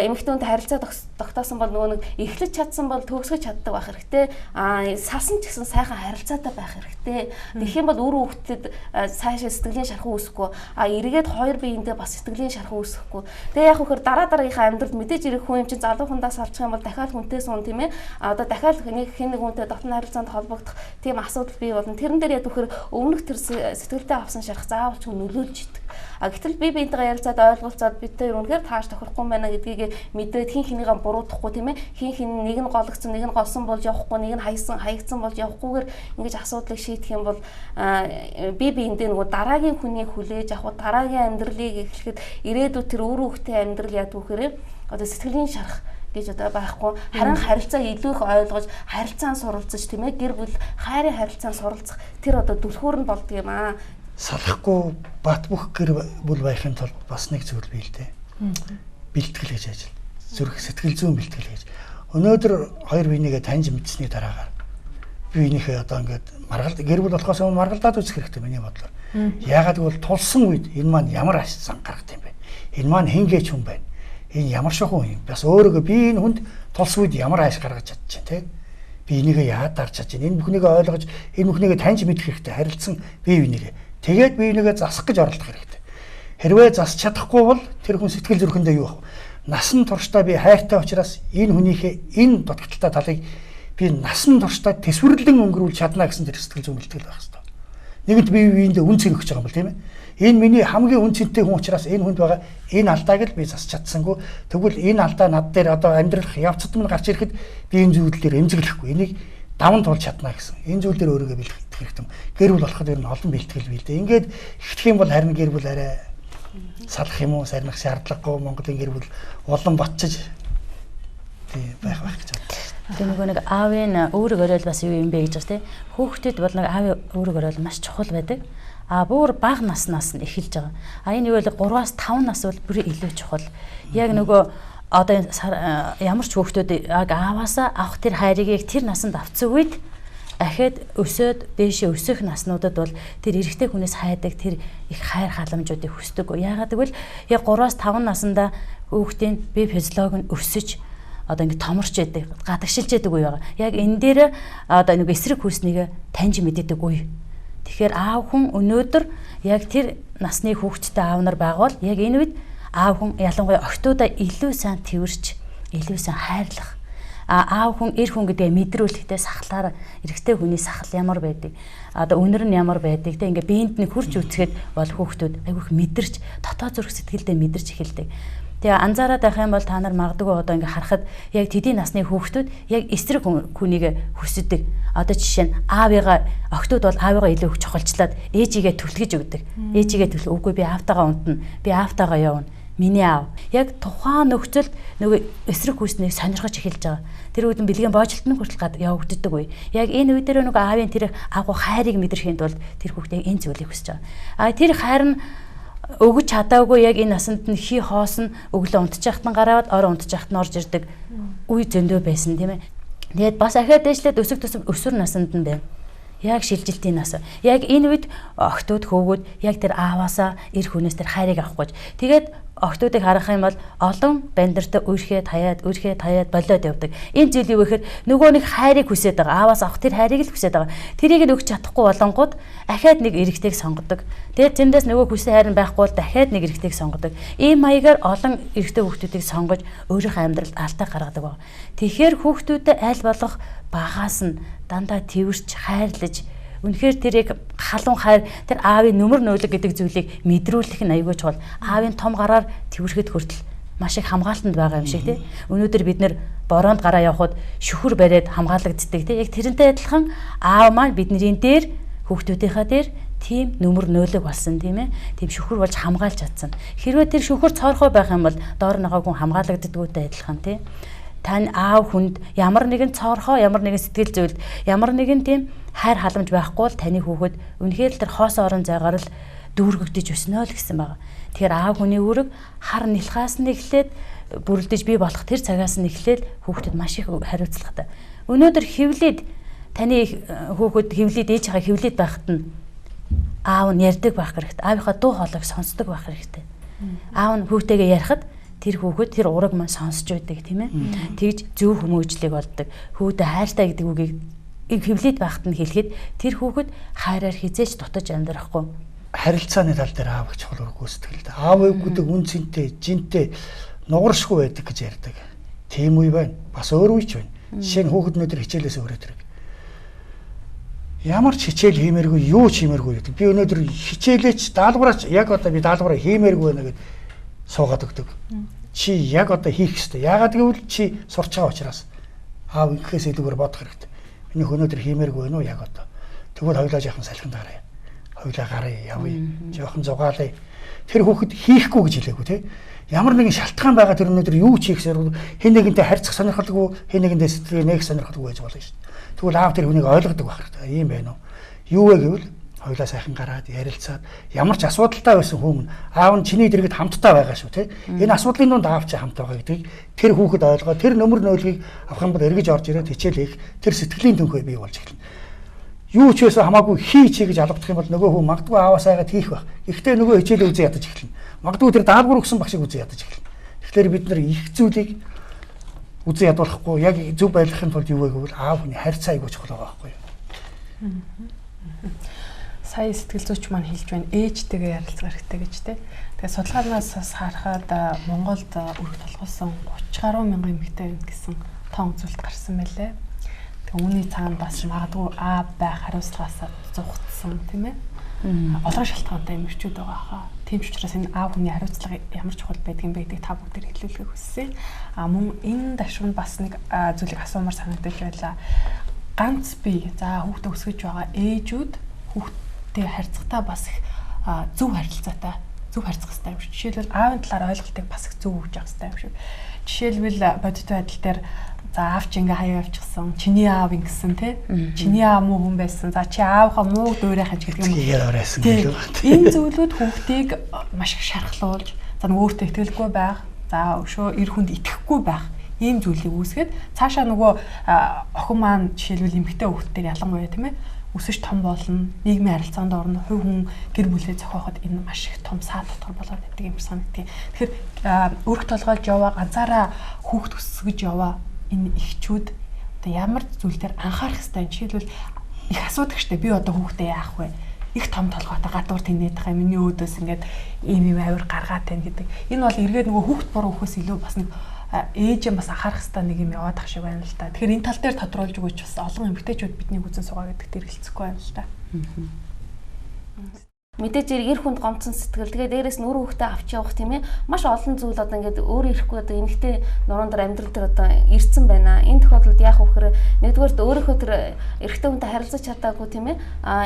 эмэгтэй хүнтэй харилцаа тогтоосон бол нөгөө нэг эхлэж чадсан бол төгсгөж чаддаг байх хэрэгтэй. Салсан ч гэсэн сайхан харилцаатай байх хэрэгтэй. Тэгэх юм бол өөр хүүхдэд цаашаа сэтгэлийн шархан үүсэхгүй. Эргээд хоёр биендээ бас сэтгэлийн шархан үүсэхгүй. Тэгээ яг хөхөр дараагийнхаа амьдралд мэдээж ирэх хүн юм чинь залуу хундаас салчих юм бол дахиад хүнтэй суун тийм ээ. Одоо дахиад хэн нэг хүнтэй дотн харилцаанд холбогдох тийм асуудал бий болно. Тэрэн дээр яг хөхөр өмнөх тэр сэтгэлдээ авсан шарх заавалч нөлөөлж идэг. Гэтэл би биентэйгээ ярилцаад ойлголцоод бид тэр үнэхээр тааш тохирохгүй байна гэдгийг мэдээд хин хинийгээ буруутгахгүй тийм ээ. Хин нэг нь голгцсан, нэг нь голсон болж явахгүй, нэг нь хаягдсан болж явахгүйгээр ингэж асуудлыг шийдэх юм бол би биендээ нөгөө дараагийн хүнийг хүлээж авах, дараагийн амьдралыг эхлэхэд ирээдүйд тэр өөр хүүхдийн амьдрал яадаг вэхээр одоо сэтгэлийн шарах гэж одоо байхгүй харин харилцаа илүү их ойлгож харилцаанд суралцаж тийм ээ гэр бүл хайрын харилцаанд суралцах тэр одоо түлхүүр нь болдго юм аа. Салахгүй бат бөх гэр бүл байхын тулд бас нэг зүйл бий л дээ. Бэлтгэл гэж ажил. Зүрх сэтгэл зүйн бэлтгэл гэж. Өнөөдөр хоёр биенийгээ таньж мэдсэний дараагаар биенийхээ одоо ингээд маргалд гэр бүл болохоос өмнө маргалдаад үзэх хэрэгтэй миний бодлоор. Яагаад гэвэл тулсан үед энэ маань ямар ашсан гаргад юм бэ? Энэ маань хингээч хүн байна. Энэ ямар шохон юм. Бас өөрөөгөө би энэ хүнд тулсан үед ямар ааш гаргаж чадчих тийм. Би энийгээ яад дарж чадчих. Энэ бүхнийг ойлгож энэ бүхнийг таньж мэдэх хэрэгтэй. Харилцсан бие бинийгээ. Тэгээд би энийгээ засах гэж оролдох хэрэгтэй. Хэрвээ засч чадахгүй бол тэр хүн сэтгэл зүрхэндээ юу вэ? Насан туршдаа би хайртай учраас энэ хүнийхээ энэ дутагдaltaй талыг би насан туршдаа төсвөрлөн өнгөрүүл чадна гэсэн тэр сэтгэл зүйн бэлтгэл байх хэрэгтэй. Нэгэнт бие биендээ үн цэн өгч байгаа юм бол тийм ээ. Энэ миний хамгийн үн цэнтэй хүн учраас энэ хүнд байгаа энэ алдааг л би засч чадсангүй. Тэгвэл энэ алдаа над дээр одоо амьдрах явцад минь гарч ирэхэд би энэ зүйлээр эмзэглэхгүй. Энийг даван туулж чадна гэсэн. Энэ зүйл дээр өөрийгөө бэлтгэх хэрэгтэй. Гэр бүл болоход ер нь олон бэлтгэл бий л дээ. Ингээд ихтгэх юм бол харин гэр бүл арай салах юм уу, сарнах шаардлагагүй Монголын гэр бүл улам батчиж байх гэж бодлоо. Тэгээ нөгөө нэг аавын өөрөг оройл бас юу юм бэ гэж байна те. Хүүхдэд бол нэг аавын өөрөг оройл маш чухал байдаг. Бүр бага наснаас нь эхэлж байгаа. Энэ юу вэ 3-аас 5 нас бол бүр илүү чухал. Яг нөгөө одоо ямар ч хүүхдүүд яг ааваасаа авах тэр хайрыг тэр насанд авцсан үед ахиад өсөөд дээшээ өсөх наснуудад бол тэр эрэгтэй хүнээс хайдаг тэр их хайр халамжуудыг хүсдэг. Яагаад гэвэл яг 3-5 наснда хүүхдийн бие физиологи нь өсөж одоо ингэ томорч байдаг, гадагшилж байдаг үе байгаа. Яг энэ дээр одоо нэг эсрэг хүснийгээ таньж мэддэг үе. Тэгэхээр аав хүн өнөөдөр яг тэр насны хүүхэдтэй аав нар байгавал яг энэ үед аав хүн ялангуяа охтуудаа илүү сайн тэрвэрч, илүү сайн хайрлах. Аав хүн эр хүн гэдгээ мэдрүүлэхдээ сахлаар эрэгтэй хүний сахал ямар байдаг, одоо үнэр нь ямар байдаг те ингээ биед нь хурж үцгээд бол хүүхдүүд айгүйх мэдэрч дотоод зүрх сэтгэлдээ мэдэрч эхэлдэг. Тэгээ анзаараад байх юм бол та нар магадгүй одоо ингээ харахад яг тэдийн насны хүүхдүүд яг эсрэг хүнийг хүсдэг. Одоо жишээ нь охтууд бол аавыгаа илүү их чухалчлаад ээжигээ түлхэж өгдөг. Ээжигээ түлхэх үгүй би аавтайгаа унтна, би аавтайгаа явна. Миний аав. Яг тухайн нөхцөлд нөгөө эсрэг хүснээ сонирхож эхэлж байгаа. Тэр үед бэлгийн боожлтны хүртэл явагддаг үе. Яг энэ үе дээр нөгөө аавын тэр агуу хайрыг мэдрэхийн тулд тэр хүүхдээ энэ зүйлийг хүсэж байгаа. Тэр хайр нь өгөж чадаагүй яг энэ насанд нь хий хоосон өглөө унтчихтан гараад орой унтчихт нь орж ирдэг үе зөндөө байсан тийм ээ. Тэгээд бас ахиад дэжлээд өсөг төсөв өсвөр насанд нь байна. Яг шилжилтийн нас. Яг энэ үед охтууд хөвгүүд яг тэр ааваасаа эр хүнээс тэр хайрыг авах гэж. Тэгээд охтуудыг харах юм бол олон бандартаа үерхэд хаяад болоод явдаг. Энэ зүйл юу гэхээр нөгөө нэг хайрыг хүсээд байгаа. Ааваас авах тэр хайрыг л хүсээд байгаа. Тэрийг нь өгч чадахгүй болонгууд ахиад нэг эрэгтэйг сонгодог. Тэгээд тэндээс нөгөө хүссэн хайр нь байхгүй бол дахиад нэг эрэгтэйг сонгодог. Ийм маягаар олон эрэгтэй хүүхдүүдийг сонгож өөрийнхөө амьдралд алдаа гаргадаг байна. Тэгэхээр хүүхдүүдэд аль болох багаас нь дандаа тэрвэрч хайрлаж үнэхээр тэрийг халуун хайр тэр аавын нүмер нөөлөг гэдэг зүйлийг мэдрүүлэх нь аюулгүй чухал. Аавын том гараар тэрвэрхэд хүртэл маш их хамгаалтанд байгаа юм шиг тий. Өнөөдөр бид нэр бороонд гараа явхад шүхэр бариад хамгаалагддаг тий. Яг тэрнтэй адилхан аав маань бидний дээр хүүхдүүдийнхаа дээр тийм нүмер нөөлөг болсон тийм ээ. Тийм шүхэр болж хамгаалж чадсан. Хэрвээ тэр шүхэр цоорхой байх юм бол доор ногоог хүн хамгаалагддаггүй адилхан тий. Тань аав хүнд ямар нэгэн цоорхоо, ямар нэгэн сэтгэл зүйлд, ямар нэгэн тийм хайр халамж байхгүй бол таны хүүхэд үнэхээр л тэр хоос орон зайгаар л дүүргэгдэж өснө л гэсэн байна. Тэгэхээр аав хүний үүрэг хар нэлхаас нь эхлээд бүрлдэж бий болох тэр цагаас нь эхлээд хүүхдэд маш их хариуцлагатай. Өнөөдөр хөвлөд таны хүүхэд хөвлөд ээжийнхаа хөвлөд байхад нь аав нь ярьдаг байх хэрэгтэй. Аавынхаа дуу хоолойг сонсдог байх хэрэгтэй. Аав нь хүүхдтэйгээ ярихад тэр хүүхэд тэр ураг маань сонсч байдаг тийм ээ. Тэгж зөв хүмүүжлэг болдог. Хүүхдээ хайртай гэдэг үгийг хөвлөд байхад нь хэлэхэд тэр хүүхэд хайраар хизээж дутаж амьдрахгүй. Харилцааны тал дээр аав гэж чухал үүсдэг л дээ. Аав гэдэг үн цэнтэй, жинтэй, нугаршгүй байдаг гэж ярьдаг. Тийм үе байна. Бас өөр үе ч байна. Жишээ нь хүүхэд өнөдөр хичээлээс өрөөд ирэх. Ямар ч хичээл хиймээргүй, юу ч хиймээргүй гэдэг. Би өнөөдөр хичээлээч даалгавраач яг одоо би даалгавраа хиймээргүй байна гэд суугаад өгдөг. Чи яг одоо хийх ёстой. Яагаад гэвэл чи сурч байгаа учраас аав ихээс илүүгээр бодох хэрэгтэй. Миний өнөөдөр хиймээргүй байна уу яг одоо. Тэгвэл хоёулаа жоохон салхинд гараа. Хоёулаа гараа явъя. Жоохон зугаалъя. Тэр хүүхэд хийхгүй гэж хэлээгүй те. Ямар нэгэн шалтгаан байгаа тэр өнөөдөр юу ч хийхсээр хэн нэгэнтэй харьцах сонирхолгүй, хэн нэгэндээ сэтгэлээ нээх сонирхолгүй байж болно шүү дээ. Тэгвэл аав тэр хүнийг ойлгодог байх хэрэгтэй. Ийм байна уу? Юу вэ гэвэл хоёулаа сайхан гараад ярилцаад ямар ч асуудалтай байсан хүмүүс аав нь чиний дэргэд хамтдаа байгаа шүү те. Энэ асуудлын дунд аав чи хамт байгаа гэдгийг тэр хүүхэд ойлгоо тэр нөмөр нөөлгийг авах юм бол эргэж орж ирээд хичээл хийх тэр сэтгэлийн төнхөө бий болж эхэлнэ. Юу ч байсан хамаагүй хийж гэж алгадах юм бол нөгөө хүн магадгүй ааваас айгаад хийх байх. Гэхдээ нөгөө хичээлээ үзэн ядаж эхэлнэ. Магадгүй тэр даалгавар өгсөн багшийг үзэн ядаж эхэлнэ. Тэгэхээр бид нар их зүйлийг үзэн ядуулахгүй яг зөв байлгахын тулд юу вэ гэвэл аав хүний харьцаа айгуу чухал байгаа байхгүй юу? Сая сэтгэл зүйч маань хэлж байна ээжтэйгээ ярилцах хэрэгтэй гэж те. Тэгээ судалгаанаас харахад Монголд өргө толгойсон 30 гаруй мянган эмэгтэй гэсэн тоон үзүүлэлт гарсан байлээ. Тэгээ үүний цаана бас магадгүй аав байх хариуцлагаасаа зугтсан тийм ээ. Олон шалтгаантай эмэгчүүд байгаа хаа. Тийм ч учраас энэ аав хүний хариуцлага ямар чухал байдгийг та бүгдээр хэлүүлэхийг хүссэн. Мөн энэ дашуунд бас нэг зүйлийг асуумаар санагдаж байлаа. Ганц бие за хүүхдээ өсгөж байгаа ээжүүд хүүхдтэй харьцагтаа бас их зөв харилцаатай зөв харьцах хэрэгтэй юм шиг. Жишээлбэл аавын талаар ойлголтыг бас их зөв өгж явах хэрэгтэй юм шиг. Жишээлбэл бодит байдал дээр за аав чи ингээ хаяа явчихсан. Чиний аав ингэсэн те. Чиний аав муу хүн байсан. За чи аавынхаа муу дуурайхаж гэдэг юм. Энэ зүйлүүд хүүхдийг маш их шархлуулж за өөртөө итгэлгүй байх. За өшөө эр хүнд итгэхгүй байх. ийм зүйлийг үүсгээд цаашаа нөгөө охин маань жишээлбэл эмэгтэй хүүхдтэй ялангуяа тийм ээ өсөж том болно, нийгмийн харилцаанд орно, хувь хүн гэр бүлээ зохиоход энэ маш их том саад дотор болоод байдаг юм санагдгийг. Тэгэхээр өрх толгойлж яваа, ганцаараа хүүхд өсгөж яваа энэ эхчүүд одоо ямар зүйл дээр анхаарах хэрэгтэй. Жишээлбэл их асуудаг штэ би одоо хүүхдээ яах вэ? Их том толгойтой гадуур тэнээд байгаа миний өөдөөс ингээд ийм авир гаргаад тань гэдэг. Энэ бол эргээд нөгөө хүүхд буруу хөхөөс илүү бас нэг ээжээ бас анхаарах хэрэгтэй нэг юм яваад ах шиг байна л да. Тэгэхээр энэ тал дээр тодруулж өгөөч бас олон эмэгтэйчүүд бидний үзэн суугаа гэдэг дээр хэлцэхгүй байна л да. Мэдээж эр хүнд гомцсон сэтгэл. Тэгээ дээрээс нь өөр хүүхдээ авч явах тийм ээ. Маш олон зүйл одоо ингээд өөр ирэхгүй одоо эмэгтэй нуруунд дээр амьдрал дээр одоо ирсэн байна. Энэ тохиолдолд яах вэ гэхээр нэгдүгээрт өөрийнхөө тэр эрэгтэй хүнтэй харилцаж чадаагүй тийм ээ.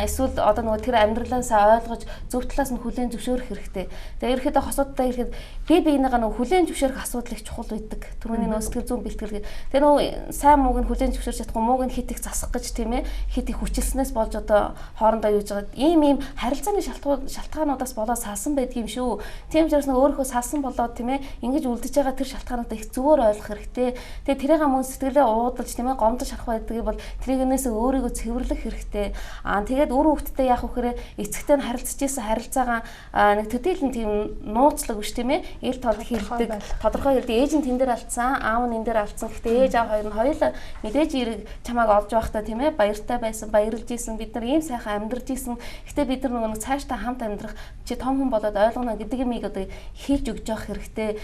Эсвэл одоо нөгөө тэр амьдралаасаа ойлгож зөв талаас нь хүлээн зөвшөөрөх хэрэгтэй. Тэгээ ерөөхдөө хосуудтай ирэхэд би биенийгаа нөгөө хүлээн зөвшөөрөх асуудал их чухал байдаг. Түрүүний нөгөө сэтгэл зүйн бэлтгэл. Тэгээ нөгөө сайн мууг нь хүлээн зөвшөөрч чадахгүй мууг нь хит их засах гэж тийм ээ. Хит их хүчилснээс болж одоо хоорондоо юуж байгаа. Ийм харилцааны шалтгаануудаас болоод салсан байдгийм шүү. Тийм ч бас өөрийнхөө салсан болоод тийм ээ ингэж үлдэж байгаа тэр шалтгаануудаа их зөвөр ойлгох хэрэгтэй. Тэгээ тэрийг мөн сэтгэлээ уудалж тийм ээ гомдож харах байдгийг бол тэрийгнээс өөрийгөө цэвэрлэх хэрэгтэй. Тэгээд өөр хүүхдтэй яах вэ гэхээр эцэгтэй нь харилцаж исэн харилцаагаа нэг төдийлэн тийм нууцлаг биш тийм ээ ил тод хэлдэг. Тодорхой хэлдэг ээж нь тэн дээр алдсан, аав нь энэ дээр алдсан. Гэхдээ ээж аав хоёр нь хоёулаа мэдээж эрэг чамааг олж байхдаа тийм ээ баяртай байсан, баярлж исэн. Бид нар ийм сайхан амьдарч исэн. Гэхдээ бид нар нөгөө цаашдаа хамт амьдрах чи том хүн болоод ойлгоно гэдэг юмыг одоо хийж өгч явах хэрэгтэй.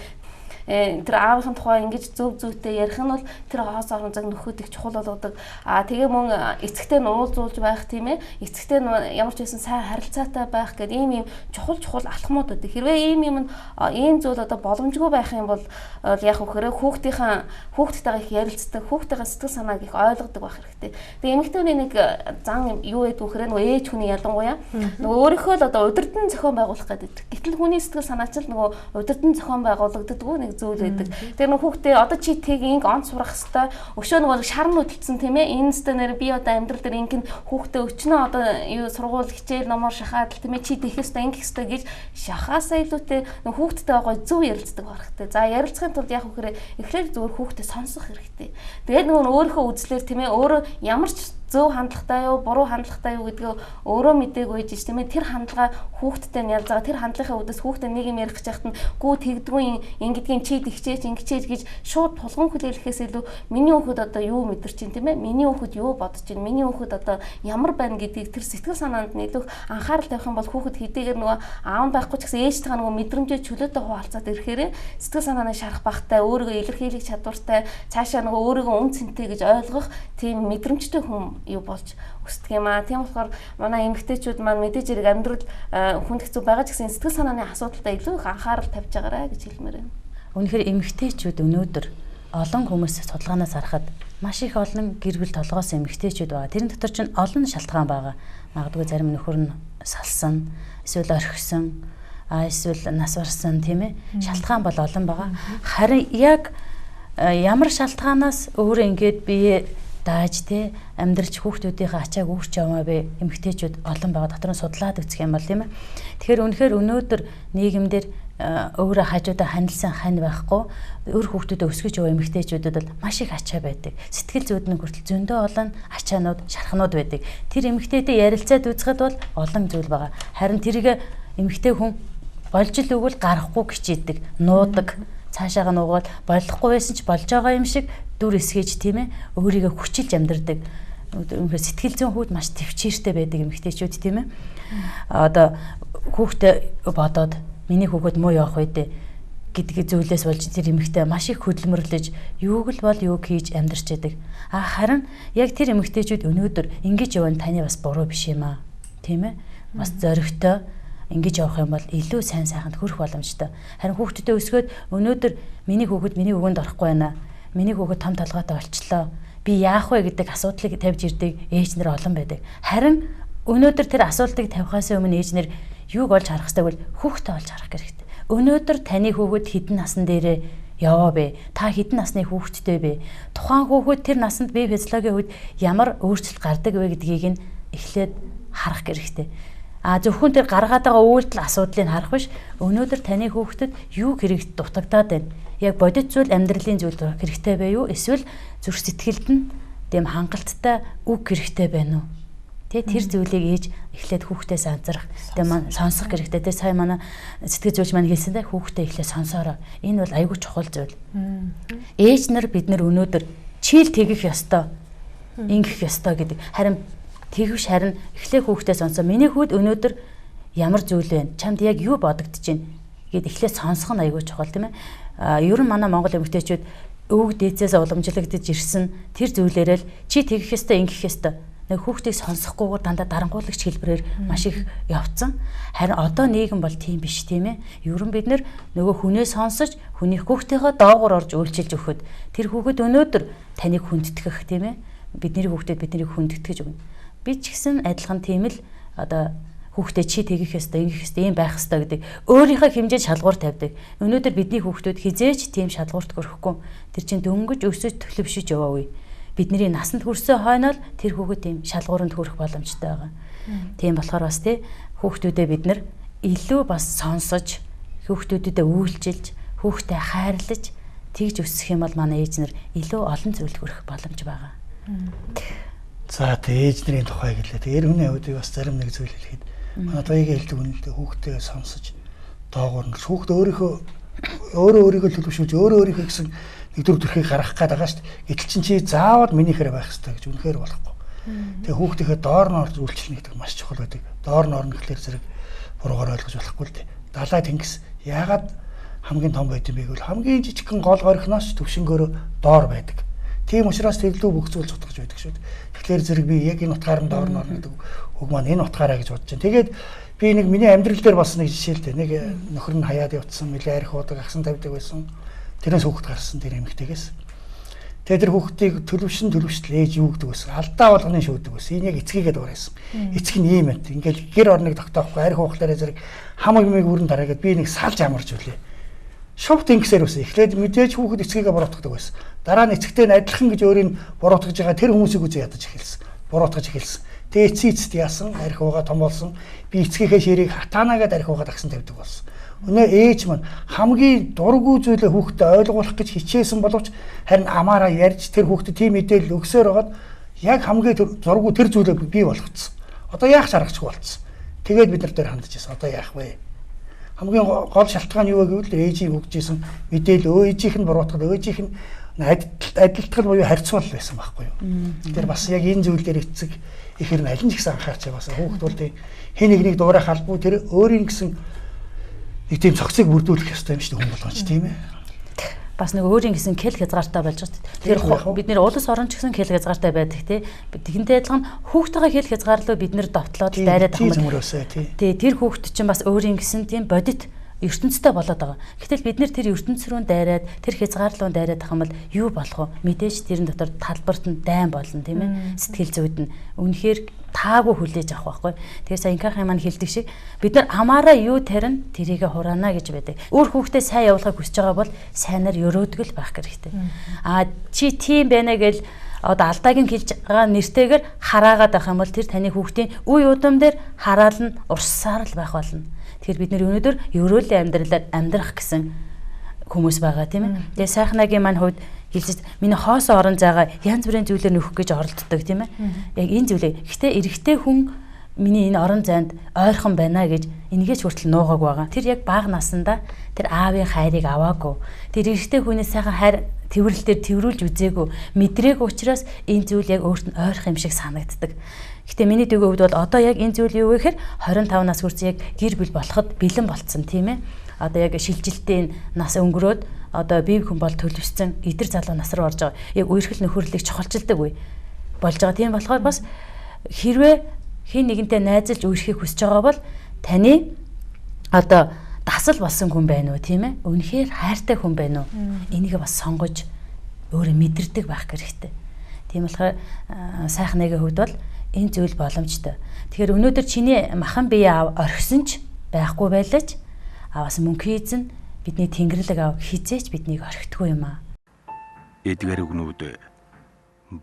Тэр аавынхын тухай ингэж зөв зүйтэй ярих нь бол тэр хоос орон заг нөхөд их чухал болгодог. Тэгээ мөн эцэгтэй нь уулзуулж байх тийм ээ. Эцэгтэй нь ямар ч байсан сайн харилцаатай байх гэдэг ийм чухал алхмууд байдаг. Хэрвээ ийм зүйл одоо боломжгүй байх юм бол яг хөөрэ хүүхдтэйгээ их ярилцдаг, хүүхдтэйгээ сэтгэл санааг их ойлгодог байх хэрэгтэй. Тэгээ эмэгтэйний нэг зан юу гэдэг вэ гэхээр нөгөө ээж хүний ялангуяа нөгөө өөрийнхөө л одоо удирдан зохион байгуулах гэдэг. Гэтэл хүний сэтгэл санаа ч л нөгөө удирдан зохион байгуулагддаг нэг зүйл байдаг. Тэр нөх хүүхдээ одоо чи тийг инг онц сурах хэвээр өшөө нөгөө шар нь хөдөлсөн тийм ээ. Энэстэй нэр би одоо амьдрал дээр инг хүүхдээ өчнөө одоо юу сургууль хичээл номоор шахаад тийм ээ чи дэх хэвээр инг хэвээр гэж шахаасаа илүүтэй нөх хүүхдтэй байгаа зөв ярилцдаг байх хэрэгтэй. За ярилцахын тулд яг хөөрэ эхлээд зүгээр хүүхдээ сонсох хэрэгтэй. Тэгээд нөгөө өөрийнхөө үзлээр тийм ээ өөрөө ямар ч зөв хандлагатай юу, буруу хандлагатай юу гэдгээ өөрөө мэдээгүй гэж тийм ээ. Тэр хандлага хүүхдтэй нь ялзаа. Тэр хандлагын үдээс хүүхдээ нэг юм ярих гэж байхад нь гүү тэгдгүй ингэдгийн чи тэгчээч ингэчээж гэж шууд тулгын хүлээлгэхээс илүү миний хүүхэд одоо юу мэдэрч чинь тийм ээ. Миний хүүхэд юу бодож чинь, миний хүүхэд одоо ямар байна гэдгийг тэр сэтгэл санаанд нь илүү анхаарал тавих юм бол хүүхэд хэдийгээр нөгөө аав байхгүй ч гэсэн ээжтэйгээ нөгөө мэдрэмжээ чөлөөтэй хуваалцаад ирэхээр сэтгэл санааны шарах багтай, өөрийгөө илэрхийлэх чадвартай, цаашаа нөгөө өөрийгөө үн цэнтэй гэж ойлгох тийм мэдрэмжтэй хүн юу болж өсдөг юм аа. Тийм болохоор манай эмэгтэйчүүд маань мэдээж хэрэг амьдрал хүнд хэцүү байгаа ч гэсэн сэтгэл санааны асуудалтай илүү их анхаарал тавьж байгаарай гэж хэлмээр байна. Үнэхээр эмэгтэйчүүд өнөөдөр олон хүмүүс судалгаанаас харахад маш их олон гэр бүл толгоос эмэгтэйчүүд байгаа. Тэрэн дотор ч олон шалтгаан байгаа. Магадгүй зарим нөхөр нь салсан, эсвэл орхисон, эсвэл нас барсан тийм ээ. Шалтгаан бол олон байгаа. Харин яг ямар шалтгаанаас өөрөө ингээд бие дааж те амьдрч хүүхдүүдийнхээ ачааг үүрч яваа бэ эмэгтэйчүүд олон байгаа. Дотор нь судлаад үзэх юм бол тийм ээ. Тэгэхээр үнэхээр өнөөдөр нийгэмдэр өөрөө хажуудаа ханилсан хань байхгүй өөр хүүхдүүдэд өсгөж яваа эмэгтэйчүүдэд бол маш их ачаа байдаг. Сэтгэл зүйдний хүртэл зөндөө олон ачаанууд, шархнууд байдаг. Тэр эмэгтэйтэй ярилцаад үзэхэд бол олон зүйл байгаа. Харин тэрийг эмэгтэй хүн болж л өгвөл гарахгүй хичээдэг, нуудаг. Цаашаага нуувал болохгүй байсан ч болж байгаа юм шиг дүр эсгэж тийм ээ өөрийгөө хүчилж амьдардаг. Сэтгэл зүйн хүүд маш төвчээртэй байдаг эмэгтэйчүүд тийм ээ. Одоо хүүхдээ бодоод миний хүүхэд муу явах үедээ гэдгийг зүйлээс болж тэр эмэгтэй маш их хөдөлмөрлөж юуг л бол юуг хийж амьдарч байдаг. Харин яг тэр эмэгтэйчүүд өнөөдөр ингэж явна таны бас буруу биш юм аа. Тийм ээ. Бас зоригтой ингэж явах юм бол илүү сайн сайханд хүрэх боломжтой. Харин хүүхдүүдээ өсгөөд өнөөдөр миний хүүхэд миний өгөөнд орохгүй байна. Миний хүүхэд том толгойтой болчлоо. Би яах вэ гэдэг асуудлыг тавьж ирдэг ээж нар олон байдаг. Харин өнөөдөр тэр асуултыг тавихаас өмнө ээж нар юуг олж харах хэрэгтэй бол хүүхдээ олж харах хэрэгтэй. Өнөөдөр таны хүүхэд хэдэн насн дээрээ яваа бэ? Та хэдэн насны хүүхэдтэй бэ? Тухайн хүүхэд тэр насанд бие физиологийн үед ямар өөрчлөлт гардаг вэ гэдгийг нь эхлээд харах хэрэгтэй. Зөвхөн тэр гаргаад байгаа үйлдэл асуудлыг харах биш. Өнөөдөр таны хүүхдэд юу хэрэг дутагдаад байна? Яг бодит зүйл амьдралын зүйл хэрэгтэй бай юу? Эсвэл зүрх сэтгэлд нь тийм хангалттай үг хэрэгтэй байна уу? Тэр зүйлийг ээж эхлээд хүүхдээс анзаарах, тийм сонсох хэрэгтэй. Тэр сая манай сэтгэл зүйч маань хэлсэн дээ хүүхдээ эхлээд сонсоороо. Энэ бол айгүй чухал зүйл. Ээж нар бид нар өнөөдөр чийл тэгэх ёстой, ингэх ёстой гэдэг. Харин тэгвш харин эхлээд хүүхдээ сонсоо. Миний хүүд өнөөдөр ямар зүйл вэ? Чамд яг юу бодогдож байна гэд эхлээд сонсох нь айгүй чухал тийм ээ. Ер нь манай Монгол эмэгтэйчүүд өвөг дээдсээс уламжлагдаж ирсэн тэр зүйлээрээ л чи тэгэх ёстой, ингэх ёстой. Нэг хүүхдийг сонсохгүйгээр дандаа дарангуулагч хэлбэрээр маш их явцсан. Харин одоо нийгэм бол тийм биш тийм ээ. Ер нь бид нөгөө хүнээ сонсож, хүнийх хүүхдийнхээ доогуур орж үйлчилж өгөхөд тэр хүүхэд өнөөдөр таныг хүндэтгэх тийм ээ. Бидний хүүхдэд биднийг хүндэтгэж өгнө. Би ч гэсэн адилхан тийм л одоо хүүхдээ чи тэгэх ёстой, ингэх ёстой, ийм байх ёстой гэдэг өөрийнхөө хэмжээнд шалгуур тавьдаг. Өнөөдөр бидний хүүхдүүд хизээч тийм шалгуурт хүрэхгүй. Тэр чинь дөнгөж өсөж төлөвшөж яваа үе. Бидний насанд хүрсэн хойноо тэр хүүхэд тийм шалгууранд хүрэх боломжтой байгаа. Тийм болохоор бас тий хүүхдүүдээ бид нар илүү бас сонсож, хүүхдүүдэд үйлчилж, хүүхдээ хайрлаж тэгж өсөх юм бол манай ээж нар илүү олон зүйлд хүрэх боломж байгаа. За тэгээ ээж нарын тухай гэлээ. Тэгээ эр хүний хувьд бас зарим нэг зүйл хэлэхэд манай туяагийн хэлдэг үнэндээ хүүхдээ сонсож доогуур нь хүүхд өөрийгөө төлөвшүүлж өөрийнхөө гэсэн нэг төр төрхийг гаргах гээд байгаа шүү дээ. Гэтэл чи заавал минийхэрэ байх хэрэгтэй гэж үнэхээр болохгүй. Тэгээ хүүхдийнхээ доор нь орж үйлчлэнэ гэдэг маш чухал байдаг. Доор нь орно гэхлээр зэрэг буруугаар ойлгож болохгүй л дээ. Далай тэнгис яагаад хамгийн том байд юм бэ гэвэл хамгийн жижигхэн гол горихноос төвшнгөөрөө доор байдаг. Тийм учраас тэрлүү бүх зүйл цутгаж байдаг шүү дээ. Тэгэхээр зэрэг би яг энэ утгаар нь доор нь орно гэдэг үг маань энэ утгаараа гэж бодож байна. Тэгээд би нэг миний амьдрал дээр бас нэг жишээ л дээ. Нэг нөхөр нь хаяад явцсан, нэлээ арх уудаг, агсан тавьдаг байсан. Тэрнээс хүүхэд гарсан тэр эмэгтэйгээс. Тэгээд тэр хүүхдийг төлөвшөл ээж юу гэдэг вэ? Алдаа болгоны шүүдэг байсан. Энэ яг эцгийгээд уурайсан. Эцэг нь ийм байт. Ингээл гэр орныг тогтоохгүй арх уухлаараа зэрэг хамаг юмыг өрн дараагаад би нэг салж амарч үлээ. Шовт ингэсээр үсэн. Эхлээд мэдээж хүүхэд эцгийгээ буруутгадаг байсан. Дараа нь эцэгтэй нь адилхан гэж өөрийг буруутгаж байгаа тэр хүмүүсийг үзээ ядаж эхэлсэн. Буруутгаж эхэлсэн. Тэгээ эцэст яасан арх уугаа том болсон. Би эцгийнхээ ширийг хатаанагаад арх уугаад агсан тавьдаг болсон. Өнөө ээж маань хамгийн дургүй зүйлээ хүүхдэд ойлгуулах гэж хичээсэн боловч харин амаараа ярьж тэр хүүхдэд тийм мэдээлэл өгсөөр байгаад яг хамгийн зургүй тэр зүйлээ бий болгоцсон. Одоо яах шаргачихгүй болцсон. Тэгээд бид нар дээр хандж ирсэн. Одоо яах вэ? Хамгийн гол шалтгаан юу вэ гэвэл ээжийг өгчээсэн мэдээлэл ээжийнх нь буруутгал ээжийнх нь адилтгал буюу харьцуул байсан байхгүй юу. Тэр бас яг энэ зүйл дээр эцэг ихэр нь аль нь ч гэсэн анхаарч байгаа. Хүүхд бол хэн нэгнийг дуурайх албагүй тэр өөрийн гэсэн нэг тийм цогцыг бүрдүүлэх ёстой юм шүү дээ хүн болгооч тийм ээ. Бас нэг өөрийн гэсэн хэл хязгаартай болж байгаа. Тэгэхээр бид нэр улс орон ч гэсэн хэл хязгаартай байдаг тий. Тэгэнтэй адилхан хүүхдийн хэл хязгаарлуу бид нэр довтлоод дайраад байгаа юм. Тий тэр хүүхд чинь бас өөрийн гэсэн тийм бодит ертөнцтэй болоод байгаа. Гэтэл бид нэр тэр ертөнц рүү дайраад тэр хязгаарлуу дайраад байгаа юм бол юу болох вэ? Мэдээж тэрэн дотор талбарт нь дайн болно тийм ээ. Сэтгэл зүйд нь үнэхээр таагүй хүлээж авах байхгүй. Тэгээ сая инкахын маань хэлдэг шиг бид нар амаараа юу тарина тэрийгэ хураана гэж байдаг. Өөр хүүхдээ сайн явуулахыг хүсэж байгаа бол сайнаар өрөөдөг л байх хэрэгтэй. Чи тийм байна гэж одоо алдааг нь хэлж байгаа нэртэйгээр хараагаад байх юм бол тэр таны хүүхдийн үе удам дээр хараал нь урсаар л байх болно. Тэгэхээр бид нэр өнөөдөр өрөөлөө амьдралаар амьдрах гэсэн хүмүүс байгаа тийм ээ. Тэгээ сайхнагийн маань хувьд хэлж миний хоосон орон зайгаа янз бүрийн зүйлээр нөхөх гэж оролддог тийм ээ. Яг энэ зүйлээ. Гэхдээ эрэгтэй хүн миний энэ орон зайд ойрхон байна гэж энийгээс хүртэл нуугааг байгаа. Тэр яг бага насандаа тэр аавын хайрыг аваагүй. Тэр эрэгтэй хүнээс сайхан хайр тэрвэрлэлээр тэрвэрлж үзээгүй. Мэдрээгүй учраас энэ зүйл яг өөрт нь ойрхон юм шиг санагддаг. Гэтэ миний дүүгээ хувьд бол одоо яг энэ зүйл юу вэ гэхээр 25 нас хүрсэн яг гэр бүл болоход бэлэн болцсон тийм ээ. Одоо яг шилжилтийн нас өнгөрөөд одоо бие хүн бол төлөвшсөн идэр залуу нас руу орж байгаа. Яг үерхэл нөхөрлөлийг чухалчилдаг үе болж байгаа. Тийм болохоор бас хэрвээ хин нэгэнтэй найзалж үерхийг хүсэж байгаа бол таны одоо дасал болсон хүн байна уу тийм ээ? Үнэхээр хайртай хүн байна уу? Энийг бас сонгож өөрөө мэдэрдэг байх хэрэгтэй. Тийм болохоор сайхнагийн хувьд бол энэ зүйл боломжтой. Тэгэхээр өнөөдөр чиний махан бие орхисон ч байхгүй байлаач бас мөнхийн эзэн бидний тэнгэрлэг ав хизээч биднийг орхитгүй юм аа. Эдгээр өгнүүд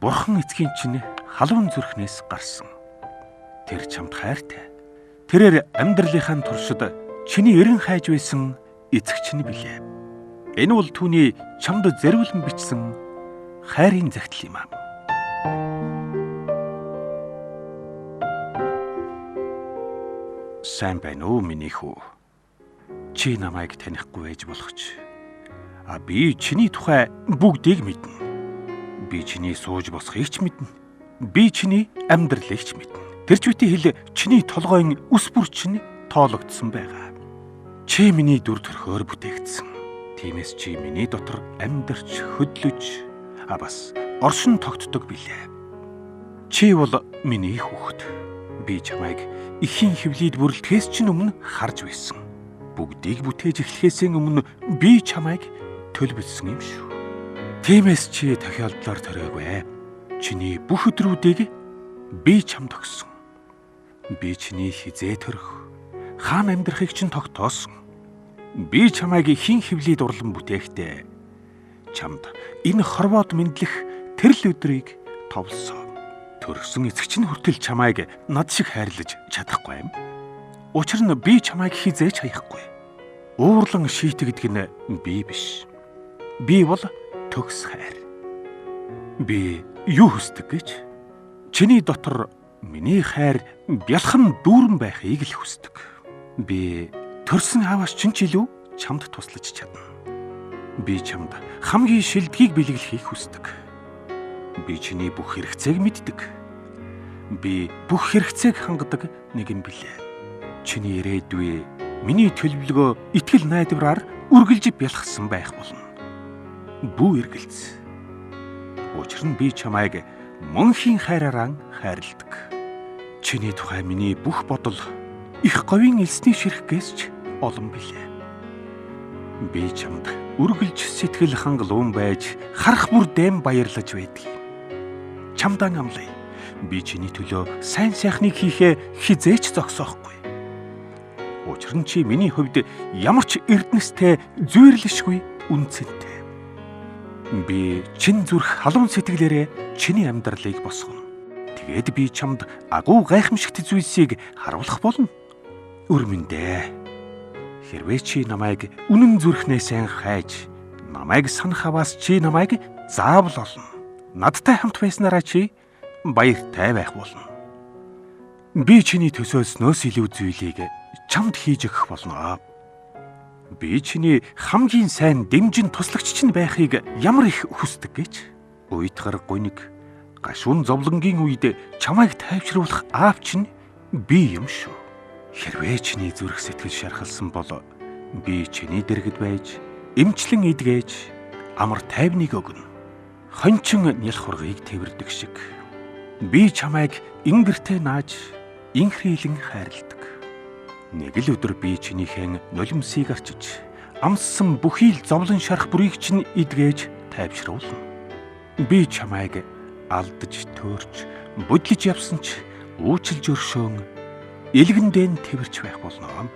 Бурхан эцгийн чинь халуун зүрхнээс гарсан. Тэр чамд хайртай. тэрээр амьдралынхаа туршид чиний эрен хайж байсан эцэг чинь билээ. Энэ бол түүний чамд зориулан бичсэн хайрын загтал юм аа. Сайн байна уу миний хүү? Чи намайг танихгүй байж болох ч би чиний тухай бүгдийг мэднэ. Би чиний сууж босхийг ч мэднэ. Би чиний амьдралыг ч мэднэ. Тэр ч үгүй хэл чиний толгойн үс бүр чинь тоологдсон байгаа. Чи миний дүр төрхөөр бүтээгдсэн. Тиймээс чи миний дотор амьдарч хөдлөж бас оршин тогтдог билээ. Чи бол миний хүүхэд. Би чамайг ихийн хөвлөд бүрэлдэхээс чинь өмнө харж байсан. Бүгдийг бүтээж эхлэхээс өмнө би чамайг төлөвлөсөн юм шүү. Тиймээс чи тохиолдлоор төрөөгүй. Чиний бүх өдрүүдийг би чамд өгсөн. Би чиний хизээ төрөх, хаана амьдрахыг чинь тогтоосон. Би чамайг ихийн хөвлөд урлан бүтээхдээ чамд энэ хорвоод мэдлэх тэрл өдрийг товлсон. Төрсөн эцэг чинь хүртэл чамайг над шиг хайрлаж чадахгүй юм. Учир нь би чамайг хизээж хаяхгүй. Уурлан шийтгдэг нь би биш. Би бол төгс хайр. Би юу хүсдэг гэж? Чиний дотор миний хайр бялхан дүүрэн байхыг л хүсдэг. Би төрсөн ааваас чинь ч илүү чамд туслаж чадна. Би чамд хамгийн шилдгийг бэлэглэхийг хүсдэг. Би чиний бүх хэрэгцээг мэддэг. Би бүх хэрэгцээг хангадаг нэгэн билээ. Чиний ирээдүй миний төлөвлөгөө итгэл найдвараар үргэлж бялхсан байх болно. Бүү эргэлз. Учир нь би чамайг мөнхийн хайраараа хайрладаг. Чиний тухай миний бүх бодол их говийн элсний ширхгээс ч олон билээ. Би чамд үргэлж сэтгэл хангалуун байж харах бүр дэм баярлаж байдаг. Чамдан амлая. Би чиний төлөө сайн сайхныг хийхээ хизээч зогсоохгүй. Учир нь чи миний хувьд ямар ч эрдэнэстэй зүйрлэшгүй үнцэнтэй. Би чин зүрх халуун сэтгэлээрээ чиний амьдралыг босгоно. Тэгээд би чамд агуу гайхамшигт зүйлсийг харуулах болно. Өрмөндөө. Хэрвээ чи намайг үнэн зүрхнээсээ хайж, намайг санах аваас чи намайг заавал олно. Надтай хамт байснараа чи баяртай байх болно. Би чиний төсөөснөөс илүү зүйлийг чамд хийж өгөх болно. Би чиний хамгийн сайн дэмжин туслагч чинь байхыг ямар их хүсдэг гэж. Уйтгар гуниг, гашуун зовлонгийн үед чамайг тайвшруулах аав чинь би юм шүү. Хэрвээ чиний зүрх сэтгэл шархалсан бол би чиний дэргэд байж, эмчлэн эдгэж, амар тайвныг өгнө. Хончин нялх хургийг тэрвэрдэг шиг. Би чамайг ингэртэй нааж, инхрийлэн хайрладаг. Нэг л өдөр би чинийхэн нулимсыг арчиж, амссан бүхий л зовлон шарах бүрийг чинь эдгэж тайвшруулна. Би чамайг алдаж, төөрч, бодлож явсан ч уучлж өршөөн, элгэндэн тэрч байх болно.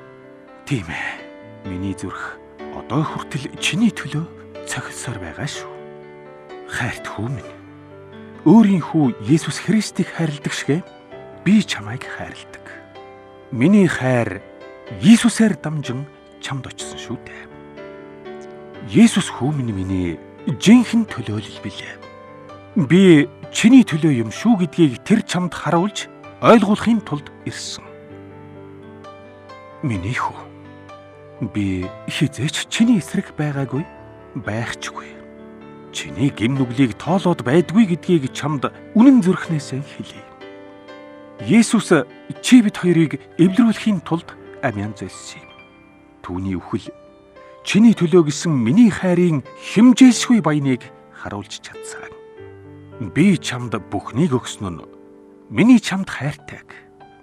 Тийм ээ. Миний зүрх одоо хүртэл чиний төлөө цохилсоор байгаа шүү. Хайрт хүү минь. Өөрийн хүү Есүс Христийг хайрладаг шигэ би чамайг хайрладаг. Миний хайр Есүсээр дамжин чамд очсон шүү дээ. Есүс хүү миний жинхэнэ төлөөлөл билээ. Би чиний төлөө юм шүү гэдгийг тэр чамд харуулж ойлгуулахын тулд ирсэн. Миний хүү. Би хизээч чиний эсрэг байгаагүй, байхчгүй. Чиний гэм нүглийг тоолоод байдгүй гэдгийг чамд үнэн зүрхнээсээ хэлье. Есүс чи бид хоёрыг эвлэрүүлэхийн тулд амиан зэлсэн. Түүний үхэл чиний төлөө гисэн миний хайрын хэмжээсгүй баяныг харуулж чадсан. Би чамд бүхнийг өгсөн нь миний чамд хайртайг.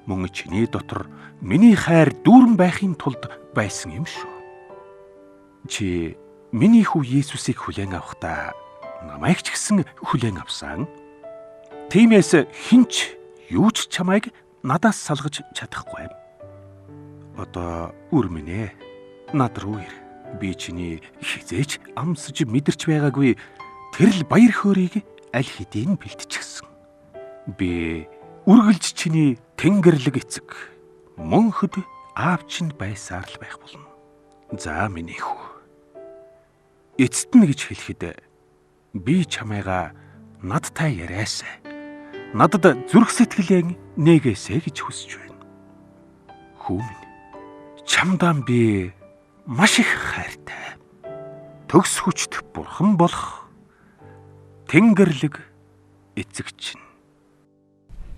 Мөн чиний дотор миний хайр дүүрэн байхын тулд байсан юм шүү. Чи миний хүү Есүсийг хүлээн авахдаа намайг ч гэсэн хүлээн авсан. Тиймээс хинч юу ч чамайг надаас салгаж чадахгүй. Одоо үрмэнэ. Над руу ир. Би чиний хизээч амсаж мэдэрч байгаагүй тэрл баяр хөөргийг аль хэдийн бэлтчихсэн. Би үргэлж чиний тэнгэрлэг эцэг, мөнхөд аав чинь байсаар л байх болно. За миний хүү. Эцэст нь гэж хэлэхэд би чамайгаа надтай яриасай. Надад зүрх сэтгэлээ нээгээсэй гэж хүсэж байна. Хүү минь. Чамдаа би маш их хайртай. Төгс хүчт бурхан болох Тэнгэрлэг эцэг чинь.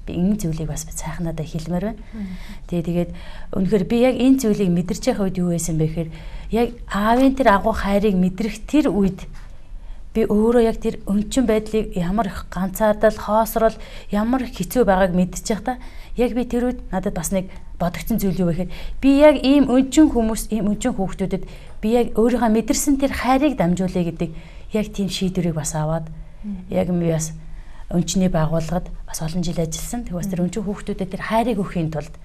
Би энэ зүйлийг бас цаахнадаа хэлмээр байна. Тэгээд үнэхээр би яг энэ зүйлийг мэдэрч байгаа үед юу байсан бэ гэхээр яг аавын тэр агуу хайрыг мэдрэх тэр үед би өөрөө яг тэр өнчин байдлыг ямар их ганцаардал, хоосрол, ямар их хэцүү байгааг мэдчих та. Яг би тэр үед надад бас нэг бодогдсон зүйл юу вэ гэхээр би яг ийм өнчин хүмүүс, ийм өнчин хүүхдүүдэд би яг өөрийнхөө мэдэрсэн тэр хайрыг дамжуулъя гэдэг яг тийм шийдвэрийг бас аваад яг би бас өнчний байгууллагад бас олон жил ажилласан. Тэгвэл тэр өнчин хүүхдүүдэд тэр хайрыг өгөхийн тулд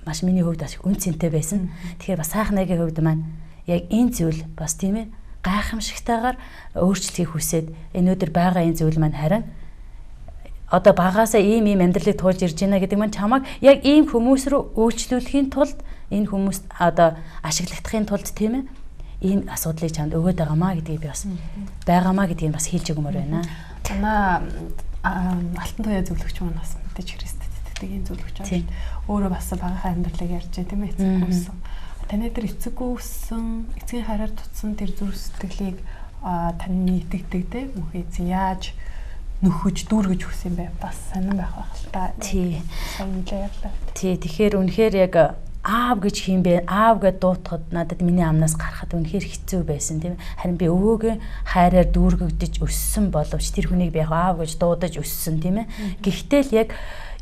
маш миний хувьд бас үн цэнтэй байсан. Тэгэхээр бас сайхнагийн хувьд маань яг энэ зүйл бас тийм ээ гайхамшигтайгаар өөрчлөхийг хүсээд энэ өдөр байгаа энэ зүйл маань харин одоо багаасаа ийм амьдралыг туулж ирж байна гэдэг маань чамайг яг ийм хүмүүс рүү өөрчлүүлэхийн тулд энэ хүмүүст одоо ашиглахдахын тулд тийм ээ энэ асуудлыг чамд өгөөд байгаамаа гэдгийг би бас байгаамаа гэдгийг бас хэлж өгмөр байна. Танаа алтан туяа зөвлөгч маань бас мэдээж Христэд итгэдэг энэ зөвлөгч байгаа шүү дээ. Өөрөө бас багаахаа амьдралыг ярьж байгаа тийм ээ эцэггүйсэн. Таны тэр эцэггүйсэн эцгийн хараар тутсан тэр зүрх сэтгэлийг таны итгэдэг те мөнхий яаж нөхөж дүүргэж өгсөн юм бэ? Бас сонирн байх байх л та. Тий. Сайн ярьлаа. Тий. Тэгэхээр үнэхээр яг аав гэж хэм бэ? Аав гэд дуутахад надад миний амнаас гарахад үнэхээр хэцүү байсан тийм. Харин би өвөөгийн хайраар дүүргэгдэж өссөн боловч тэр хүнийг би яг аав гэж дуудаж өссөн тийм ээ. Гэхдээ л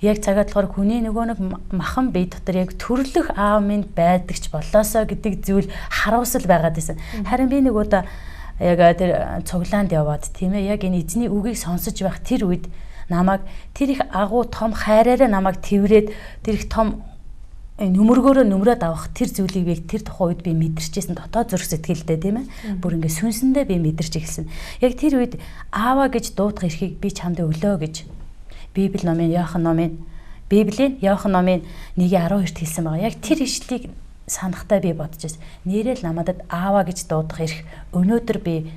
яг цагаад болохоор хүний нөгөө нэг махан бие дотор яг төрлөх аав минь байдагч болоосоо гэдэг зүйл харуулсал байгаад байсан. Харин би нэг удаа яг тэр цуглаанд яваад тийм ээ яг энэ эзний үгийг сонсож байх тэр үед намайг тэр их агуу том хайраараа намайг тэрврээд тэр их том нүмергөөрөө нүмрээд авах тэр зүйлийг би тэр тухайн үед би мэдэрчээсэн дотоод зүрх сэтгэлдээ тийм ээ бүр ингээ сүнсэндээ би мэдэрч эхэлсэн. Яг тэр үед аава гэж дуудах эрхийг би чамд өглөө гэж Библийн номын Иохан номын 1:12-т хэлсэн байгаа. Яг тэр ишлэлийг санахтаа би бодож байсан. Нэрэл намадад аава гэж дуудах эрх өнөөдөр би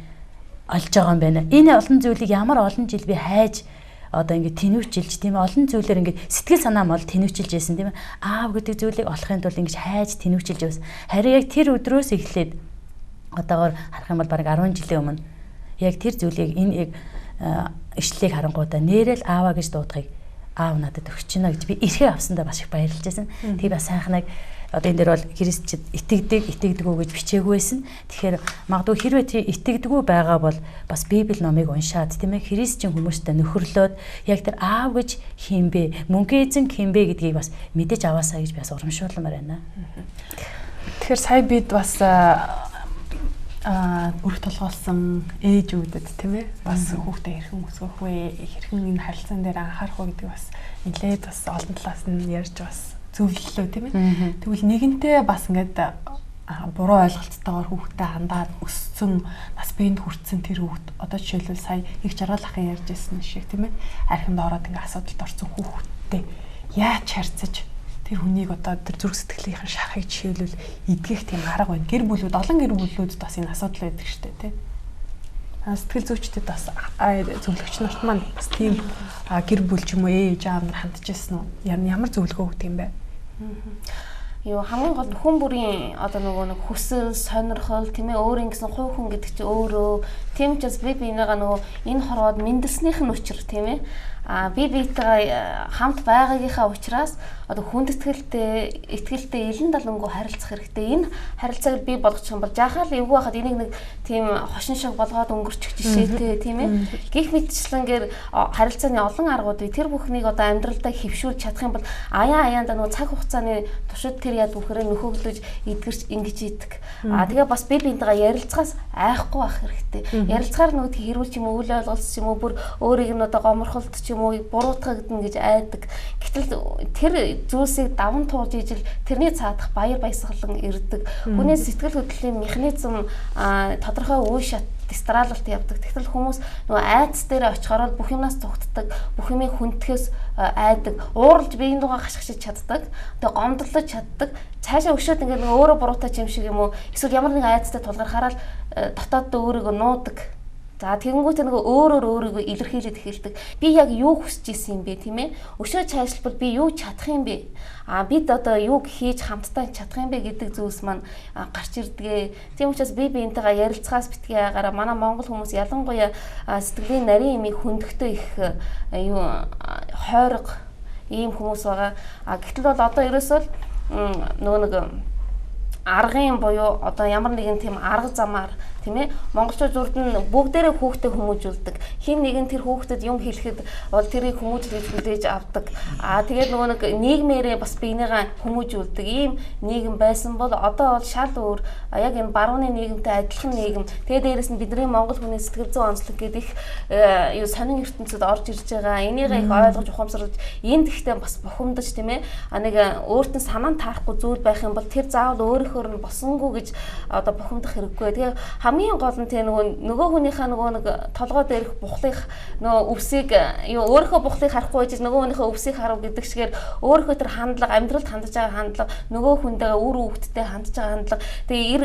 олж байгаа юм байна. Энэ олон зүйлийг ямар олон жил би хайж одоо ингэ тэнүүчилж тийм олон зүйлээр ингэ сэтгэл санаа мол тэнүүчилж байсан тийм аав гэдэг зүйлийг олохын тулд ингэж хайж тэнүүчилж байсан. Харин яг тэр өдрөөс эхлээд одоогоор харах юм бол бараг 10 жилийн өмнө яг тэр зүйлийг энэ яг ишлэлийг харангуудаа нэрэл аава гэж дуудахыг аав надад өгч байна гэж би эрхээ авсандаа бас их баярлж байсан. Тэгээ бас сайхнаг одоо энэ дээр бол христчд итгэдэггүй гэж бичээгүй байсан. Тэгэхээр магадгүй хэрвээ тий итгэдэггүй байгаа бол бас Библи номыг уншаад тийм ээ христчин хүмүүстэй нөхөрлөөд яг тэр аав гэж хинбэ, мөнхийн эзэн хинбэ гэдгийг бас мэдэж аваасаа гэж би бас урамшуулмаар байна. Тэгэхээр сая бид бас өрх толгоолсон ээжүүдэд тийм ээ бас хүүхдээ хэрхэн өсгөх вэ, хэрхэн энэ харилцаан дээр анхаарах вэ гэдэг бас нэлээд бас олон талаас нь ярьж бас зөвлөлөө тийм ээ. Тэгвэл нэгэнтээ бас ингээд буруу ойлголттойгоор хүүхдээ хандаад өссөн нас биенд хүрсэн тэр хүүхд одоо жишээлбэл сая их жаргал ахын ярьж ирсэн шиг тийм ээ архинд ороод ингээд асуудалд орсон хүүхдтэй яаж харьцаж тэр хүнийг одоо тэр зүрх сэтгэлийнхэн шахахыг жишээлбэл эдгэх тийм арга байна. Гэр бүлүүд олон гэр бүлүүд бас энэ асуудал байдаг шүү дээ тийм. Сэтгэл зүйчдэд бас зөвлөгч нарт маань бас тийм гэр бүл ч юм уу ээж аав нар хандж ирсэн үү? Ямар зөвлөгөө өгдөг юм бэ? Юу хамгийн гол хүн бүрийн одоо нэг хүсэл, сонирхол тийм ээ өөрийн гэсэн хувь хүн гэдэг чинь өөрөө тийм ч бас би энийгээ энэ хорвоод мэндэлснийх нь учир тийм ээ би биетэйгээ хамт байгаагийнхаа учраас одоо хүнд итгэлтэй илэн далангуу харилцах хэрэгтэй. Энэ харилцааг би болгочих юм бол жахаал эвгүй байхад энийг нэг тийм хошин шиг болгоод өнгөрчих жишээтэй тийм ээ. Гэх мэтчлэнгээр харилцааны олон аргуудыг тэр бүхнийг одоо амьдралдаа хэвшүүлж чадах юм бол аяанда цаг хугацааны туршид тэр яд бүхрээ нөхөглөж эдгэрч ингэж идэх. Тэгээ бас би биентэйгээ ярилцахаас айхгүй байх хэрэгтэй. Ярилцахаар нөгөөдхийг хэрүүл ч юм уу үйл ойлголц ч юм уу бүр өөрийг нь одоо гоморхолт ч юм юм уу буруутгагдана гэж айдаг. Гэтэл тэр зүйлсийг даван туулж ижил тэрний цаадах баяр баясгалан ирдэг. Хүний сэтгэл хөдлөлийн механизм тодорхой үе шат дистралалт явдаг. Тэгтэл хүмүүс нөгөө айдас дээр очихоор бүх юмнаас зүгтдэг, бүх юмыг хүндэхээс айдаг, ууралж биеийн дугаа гашгиж чаддаг, тэгээ гомдлож чаддаг. Цаашаа өгшөөд ингээд нөгөө өөрөө буруутай юм шиг юм уу эсвэл ямар нэг айдастай тулгархаараа дотоод өөрийгөө нуудаг. За тэгэнгүүт нөгөө өөрийгөө илэрхийлээд эхэлдэг. Би яг юу хүсэж исэн юм бэ, тийм ээ? Өшөө цаашлбал би юу чадах юм бэ? Бид одоо юуг хийж хамтдаа чадах юм бэ гэдэг зүйлс маань гарч ирдгээ. Тийм учраас би биентэйгээ ярилцахаас битгий ягараа манай монгол хүмүүс ялангуяа сэтгэлийн нарийн имийг хөндөхдөө их юу хойрог ийм хүмүүс байгаа. Гэтэл бол одоо ерөөсөө нөгөө нэг аргын буюу одоо ямар нэгэн тийм арга замаар тийм ээ монголчууд зүрд нь бүгдээрээ хүүхдэд хүмүүжүүлдэг. Хин нэгэн тэр хүүхдэд юм хэлэхэд бол тэрийг хүмүүжлэж хүлээж авдаг. Тэгээд нөгөө нэг нийгмээрээ бас биенийгээ хүмүүжүүлдэг. Ийм нийгэм байсан бол одоо бол шал өөр яг энэ барууны нийгэмтэй адилхан нийгэм. Тэгээд дээрэс нь бидний монгол хүний сэтгэл зүйн онцлог гэдэг их юу сонин ертөнцид орж ирж байгаа. Энийгээ их ойлгож ухамсарлаж энд ихтэй бас бухимдаж тийм ээ нэг өөрт нь санаанд таарахгүй зүйл байх юм бол тэр заавал өөрөөхөр нь босонгүй гэж одоо бухимдах хэрэггүй. Тэгээд хамгийн гол нь тэ нөгөө хүнийхээ нөгөө нэг толгой дээрх бухлых нөгөө өвсийг юу өөрийнхөө бухлыг харахгүй байж нөгөө хүнийхээ өвсийг харав гэдэг чигээр өөрийнхөө тэр хандлага амьдралд хандж байгаа хандлага нөгөө хүнтэйгээ үр хүүхдтэй хандж байгаа хандлага тэгээ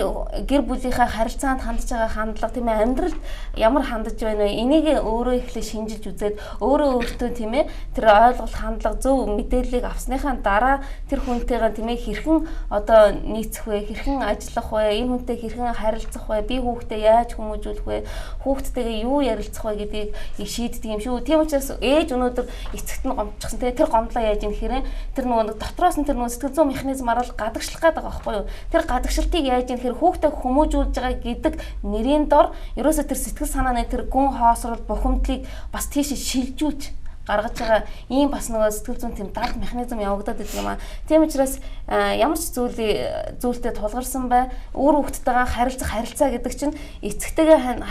гэр бүлийнхээ харилцаанд хандж байгаа хандлага тийм ээ амьдралд ямар хандж байна вэ энийг өөрөө ихлэ шинжилж үзээд өөртөө тийм ээ тэр ойлголт хандлага зөв мэдээллийг авсныхаа дараа тэр хүнтэйгээ тийм ээ хэрхэн одоо нийцэх вэ хэрхэн ажиллах вэ энэ хүнтэй хэрхэн харилцах вэ би хүүхдээ яаж хүмүүжүүлэх вэ хүүхдтэйгээ юу ярилцах вэ гэдгийг шийддэг юм шүү. Тийм учраас ээж өнөөдөр эцэгт нь гомдчихсан. Тэгээ тэр гомдлоо яаж юм хэрэг тэр нөгөө дотроос нь тэр нөгөө сэтгэл зүйн механизмаар л гадагшлах гэдэг байгаа байхгүй юу. Тэр гадагшилтыг яаж юм хэрэг хүүхдээ хүмүүжүүлж байгаа гэдэг нэрийн дор ерөөсөө тэр сэтгэл санааны тэр гүн хоосрол бухимдлыг бас тийш шилжүүлж гаргаж байгаа ийм бас нөгөө сэтгэл зүйн тийм дард механизм явагдаад байдаг юм аа. Тийм учраас ямар ч зүйлтэй тулгарсан бай өөр хүүхдтэйгээ харилцаа гэдэг чинь эцэгтэйгээ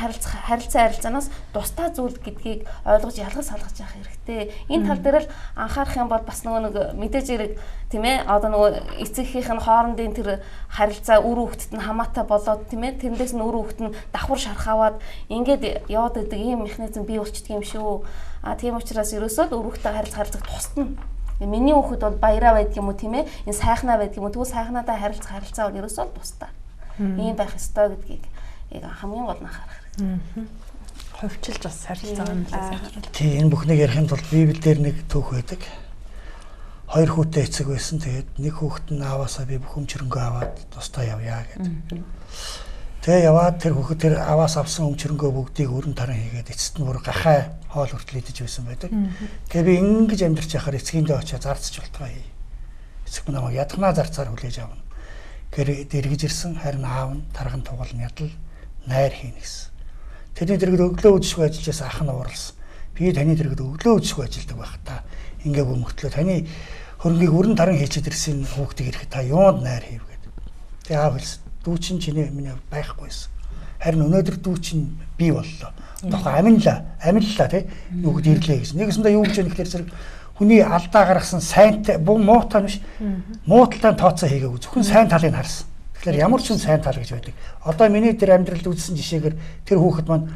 харилцаанаас тусдаа зүйл гэдгийг ойлгож ялгаж салгаж явах хэрэгтэй. Энэ тал дээр л анхаарах юм бол бас нөгөө нэг мэдээж хэрэг тийм ээ одоо нөгөө эцэгхийнх нь хоорондын тэр харилцаа үр хүүхдэд нь хамаатай болоод тийм ээ тэрнээс нь үр хүүхд нь давхар шархаваад ингээд яваад байдаг ийм механизм бий болчихдөг юм шүү. Тийм учраас ерөөсөө өрөвхтэй харилцах тусна. Миний хүүхэд бол баяраа байдаг юм уу тийм ээ? Энэ сайхнаа байдаг юм уу? Тэгвэл сайхнаадаа харилцаа бол ерөөсөө тусдаа. Ийм байх ёстой гэдгийг яг хамгийн гол нь анхаарах хэрэгтэй. Ховчилж бас харилцаа юм байна. Тийм энэ бүхнийг ярихын тулд Библиэл дээр нэг түүх байдаг. Хоёр хүүтэй эцэг байсан. Тэгээд нэг хүүхэд нь аваасаа би бүх өмчрөнгөө аваад тусдаа явъя гэдэг. Тэгээ яваад тэр хүүхэд тэр аваас авсан өмчрөнгөө бүгдийг өрн таран хийгээд эцэст нь бүр гахаа хоол хүртэл идэж байсан байдаг. Тэгээ би ингэж амьдарч яхаар эцгийндээ очиж зарцж болтгоо хий. Эцэг минь намайг ядгнаа зарцаар хүлээж авна. Гэр дэргэж ирсэн харин аав нь тарган тугална ядал найр хийнэ гэсэн. Тэрний дэргэд өглөө үжсгүй ажиллаж байсан ах нь ууралсан. Би таны дэргэд өглөө үжсгүй ажилладаг байх та. Ингээ бөмбөртлөө таны хөрөнгийг өрн таран хийчихэд ирсэн хүүхдийг ирэхэд та юунд найр хийв гэдэг. Тэгээ аав хэлсэн. Дүү чинь чиний миний байхгүйсэн. Харин өнөөдөр дүү чинь бий боллоо. Тохоо амиллаа тий. Нүгд ирлээ гэсэн. Нэгэсэндээ юу гэж яах гэхээр зэрэг хүний алдаа гаргасан сайнтай муутай биш. Муутай тооцоо хийгээгүй. Зөвхөн сайн талыг харсан. Тэгэхээр ямар ч сайн тал гэж байдаг. Одоо миний тэр амьдралд үзсэн жишээгээр тэр хүүхэд маань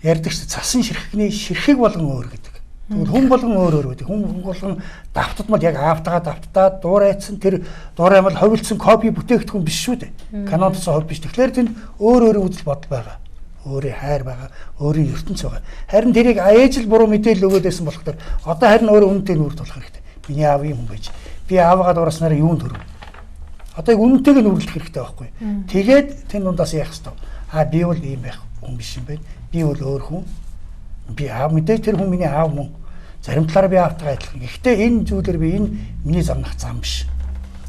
ярьдаг ч цасан ширхэгний ширхэг болгон өөр гэдэг. Тэгвэл хүн болгон өөр байдаг. Хүн болгон давтдмал яг аавтайгаа давтдаад дуурайцсан тэр дуураймал ховилдсон копи бүтээгдэхүүн биш шүү дээ. Канондсон хов биш. Тэгэхээр тэнд өөр үзэл бодол байгаа. Өөрийн хайр байгаа, өөрийн ертөнц байгаа. Харин тэрийг ээж л буруу мэдээлэл өгөөд байсан болохоор одоо харин өөрөө үнэтэй нүүр тулах хэрэгтэй. Миний аав юм байж. Би аавгаа дуурайснараа юунд төрөв? Одоо яг үнэнтэйг нүрлэх хэрэгтэй байхгүй. Тэгээд тэн дундаас яах хэв. Би бол ийм байх хүн биш юм байна. Би бол өөр хүн. Би аав мэдээ тэр хүн миний аав мөн. Зарим талаараа би аавтайгаа адилхан. Гэхдээ энэ зүйлээр би энэ миний замнах зам биш.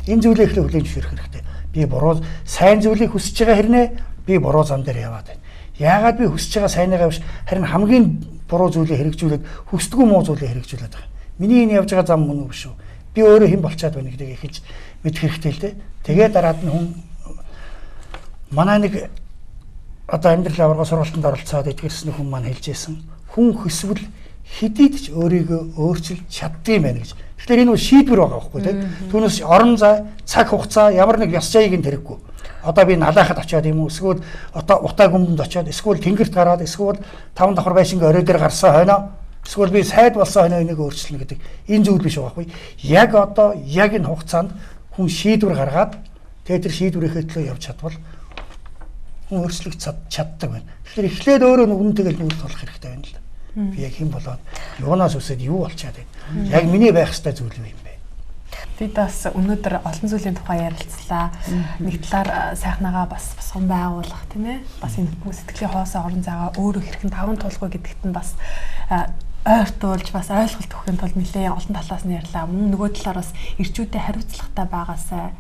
Энэ зүйлээ ихлэ хүлээн зөвшөөрөх хэрэгтэй. Би буруу сайн зүйлийг хүсэж байгаа хэрнээ би буруу зам дээр яваад байна. Яагаад би хүсэж байгаа сайныгаа биш харин хамгийн буруу зүйлээ хэрэгжүүлээд хүсдэггүй муу зүйлээ хэрэгжүүлээд байгаа. Миний энэ явж байгаа зам мөн үү биш үү? Би өөрөө хэн болчихад байна гэдгийг эхэлж мэдэх хэрэгтэй л дээ. Тэгээд дараад нь хүн манай нэг одоо амьдрал аварга сургалтанд оролцоод эдгэрсэн хүн маань хэлж байсан. Хүн хүсвэл хэдийд ч өөрийгөө өөрчилж чаддсан байна гэж. Тэгэхээр энэ бол шийдвэр байгаа байхгүй тийм. Түүнээс орон зай, цаг хугацаа ямар нэг ёс зайг нь хэрэггүй. Одоо би налаахад очиод юм уу эсвэл утаа гүмбэнд очиод эсвэл тэнгэрт гараад эсвэл 5 давхар байшингийн орой дээр гарсан хойноо эсвэл би сайд болсон хойноо энийг өөрчилнө гэдэг энэ зүйл биш байгаа байхгүй. Яг одоо яг энэ хугацаанд хүн шийдвэр гаргаад тэгээд тэр шийдвэрийнхээ төлөө явж чадвал хүн өөрчлөгдөж чаддаг байна. Тэгэхээр эхлээд өөрөө нүгэнтэйг нүүр тулах хэрэгтэй байна л да. Би яг хэн болоод юунаас үсээд юу болчихад байна. Яг миний байх ёстой зүйл юу юм бэ? Бид бас өнөөдөр олон зүйлийн тухай ярилцлаа. Нэг талаар сайхнагаа бас босгон байгуулах тийм ээ. Бас энэ сэтгэлийн хоосоо орон зайгаа өөрөө хэрхэн таван тулах вэ гэдэгт нь бас ойртуулж бас ойлголт өгөхийн тулд нэлээд олон талаас нь ярьлаа. Мөн нөгөө талаар бас ирчүүдэд хариуцлагатай байгаасай.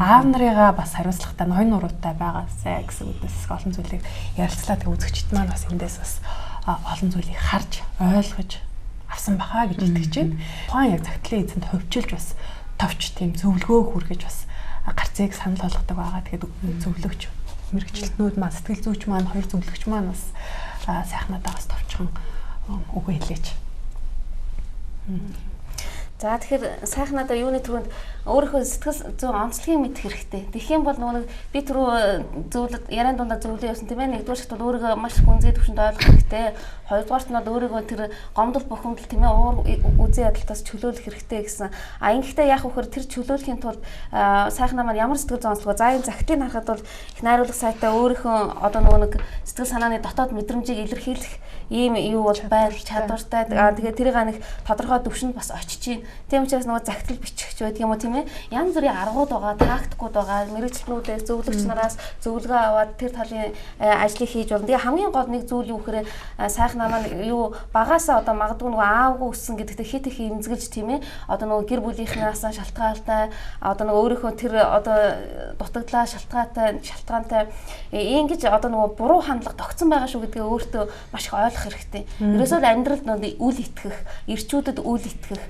Аав нарыгаа бас хариуцлагатай, ноён нуруутай байгаасай гэсэн үгнээс олон зүйлийг ярилцлаа. Тэг үзэгчд маань бас эндээс бас олон зүйлийг харж, ойлгож авсан бахаа гэж итгэж байна. Тухайн яг загтлын эзэнд хөвчилж бас товч тийм зөвлөгөө хүргэж бас гарцыг санал болгодог байгаа. Тэгээд зөвлөгч, мэрэгчлэнүүд маань, сэтгэл зүйч маань, хоёр зөвлөгч маань бас сайхнадаа бас товчхон үгүй хэлээч. За тэгэхээр сайхнадаа юуны түрүүнд өөрийнхөө сэтгэл зүйн онцлогийг мэдэх хэрэгтэй. Тэгэх юм бол нөгөө би түрүү зөвлөд яриан дундаа зөвлөө явсан тийм ээ. Нэгдүгээр шатд өөрийгөө маш гүнзгий төвшөнд ойлгох хэрэгтэй. Хоёрдугаарт нь өөрийгөө тэр гомдол бухимдал тийм ээ уур үзэн ядалтаас чөлөөлөх хэрэгтэй гэсэн. Ингэхдээ яах вөхөр тэр чөлөөлөхийн тулд сайхнаа маань ямар сэтгэл зүйн онцлогоо за энэ загтыг харахад бол их найруулга сайтаа өөрийнхөө одоо нөгөө нэг сэтгэл санааны дотоод мэдрэмжийг илэрхийлэх ийм юу бол байр чадвартай. Тэгээд тэрийг нэг тодорхой төвшөнд бас очиж чинь. Тийм учраас нөгөө загтал бичихч байдаг юм уу тийм ээ. Янз бүрийн аргууд байгаа, тактикууд байгаа. Мэргэжлүүдээс зөвлөгч нараас зөвлөгөө аваад тэр талын ажлыг хийж болно. Тэгээ хамгийн гол нэг зүйл юу гэхээр сайхнаа маань юу багаасаа одоо магадгүй нөгөө аавгүй өссөн гэдэгтээ хит их эмзэглэж тийм ээ. Одоо нөгөө гэр бүлийнхнээс шалтгаалтай одоо нөгөө өөрийнхөө тэр одоо дутагдлаа шалтгаантай ингэж одоо нөгөө буруу хандлага тогтсон байгаа шүү гэдгээ өөртөө маш их ойлгох хэрэгтэй. Ерөөсөө амьдралд нөгөө үл итгэх, ирчүүдэд үл итгэх.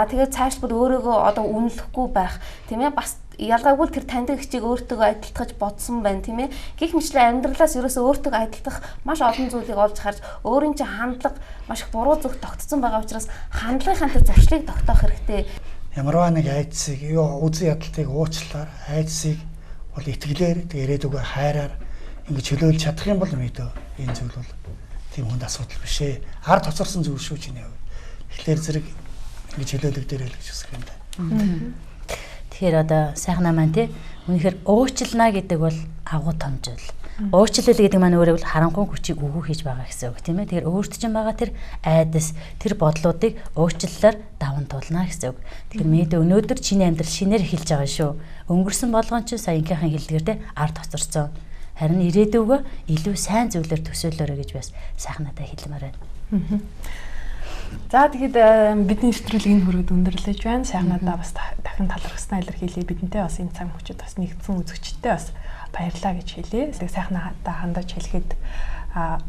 Тэгээд цаашдаа өөрийгөө одоо үнэлэхгүй байх тийм ээ бас ялгаагүй тэр таньдаг хчийг өөртөө адилтгаж бодсон байна тийм ээ гэх мэтлэн амьдралаас ерөөсөө өөртөө адилтгах маш олон зүйлийг олж харж өөрийн чинь хандлага маш их буруу зүг тогтсон байгаа учраас хандлагынхаа тэр зуршлыг тогтоох хэрэгтэй. Ямарваа нэг айдсыг юу үзэн ядалтыг уучлаар айдсыг бол итгэлээр ирээдүгөө хайраар ингэж чөлөөлж чадах юм бол мэдөө энэ зүйл бол тийм хүнд асуудал биш ээ. Ард тоцорсон зүйл шүү чиний хувьд. Тэгэхээр зэрэг ингэж чөлөөлөг дээрээ л гэж үсэх юм да. Тэгэхээр одоо сайхнаа маань тий үнэхээр уучлана гэдэг бол агуу томжил. Уучлал гэдэг маань өөрөө бол харанхуй хүчийг өгөө хийж байгаа гэсэн үг тийм ээ. Тэгэхээр өөрт чинь байгаа тэр айдас, тэр бодлуудыг уучлалаар даван туулна гэсэн үг. Тэгэхээр мэдээ өнөөдөр чиний амьдрал шинээр эхэлж байгаа шүү. Өнгөрсөн болгоон чинь саяынхын хэлдгээр тий ард тоцорсон. Харин ирээдүгөө илүү сайн зүйлээр төсөөлөөрэй гэж бас сайхнадаа хэлмээр байна. За тэгэхэд бидний нэвтрүүлгийн хүрээд өндөрлөж байна. Сайхнадаа бас дахин талархснаа илэрхийлье. Бидэнтэй бас энэ цаг мөчид бас нэгдсэн үзэгчтэй бас баярлалаа гэж хэлье. Тэгээд сайхнадаа хандаж хэлэхэд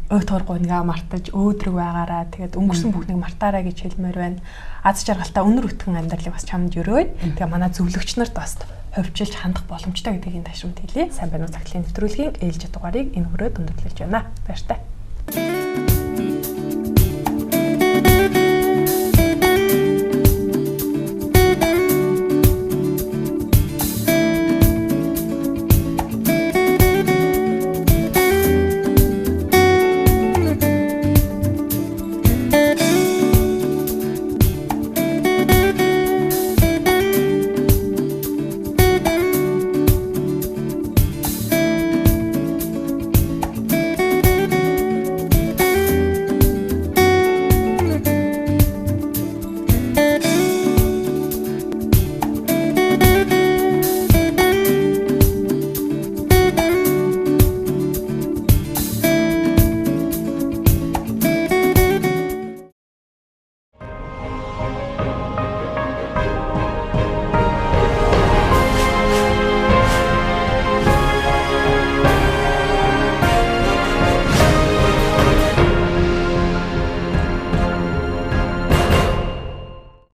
ой туургуйгаа мартаж өөдрөг байгаараа тэгээд өнгөрсөн бүхнийг мартаарай гэж хэлмээр байна. Аз жаргалтай өнөр өтгөн амьдралыг бас чамд өрөөд тэгээд манай зөвлөгч нарт бас хөвчилж хандах боломжтой гэдгийг ташрамд хэлье. Сайн байна уу цагтлын нэвтрүүлгийн ээлжид дугаарыг энэ хүрээд өндөрлөж байна. Баяртай.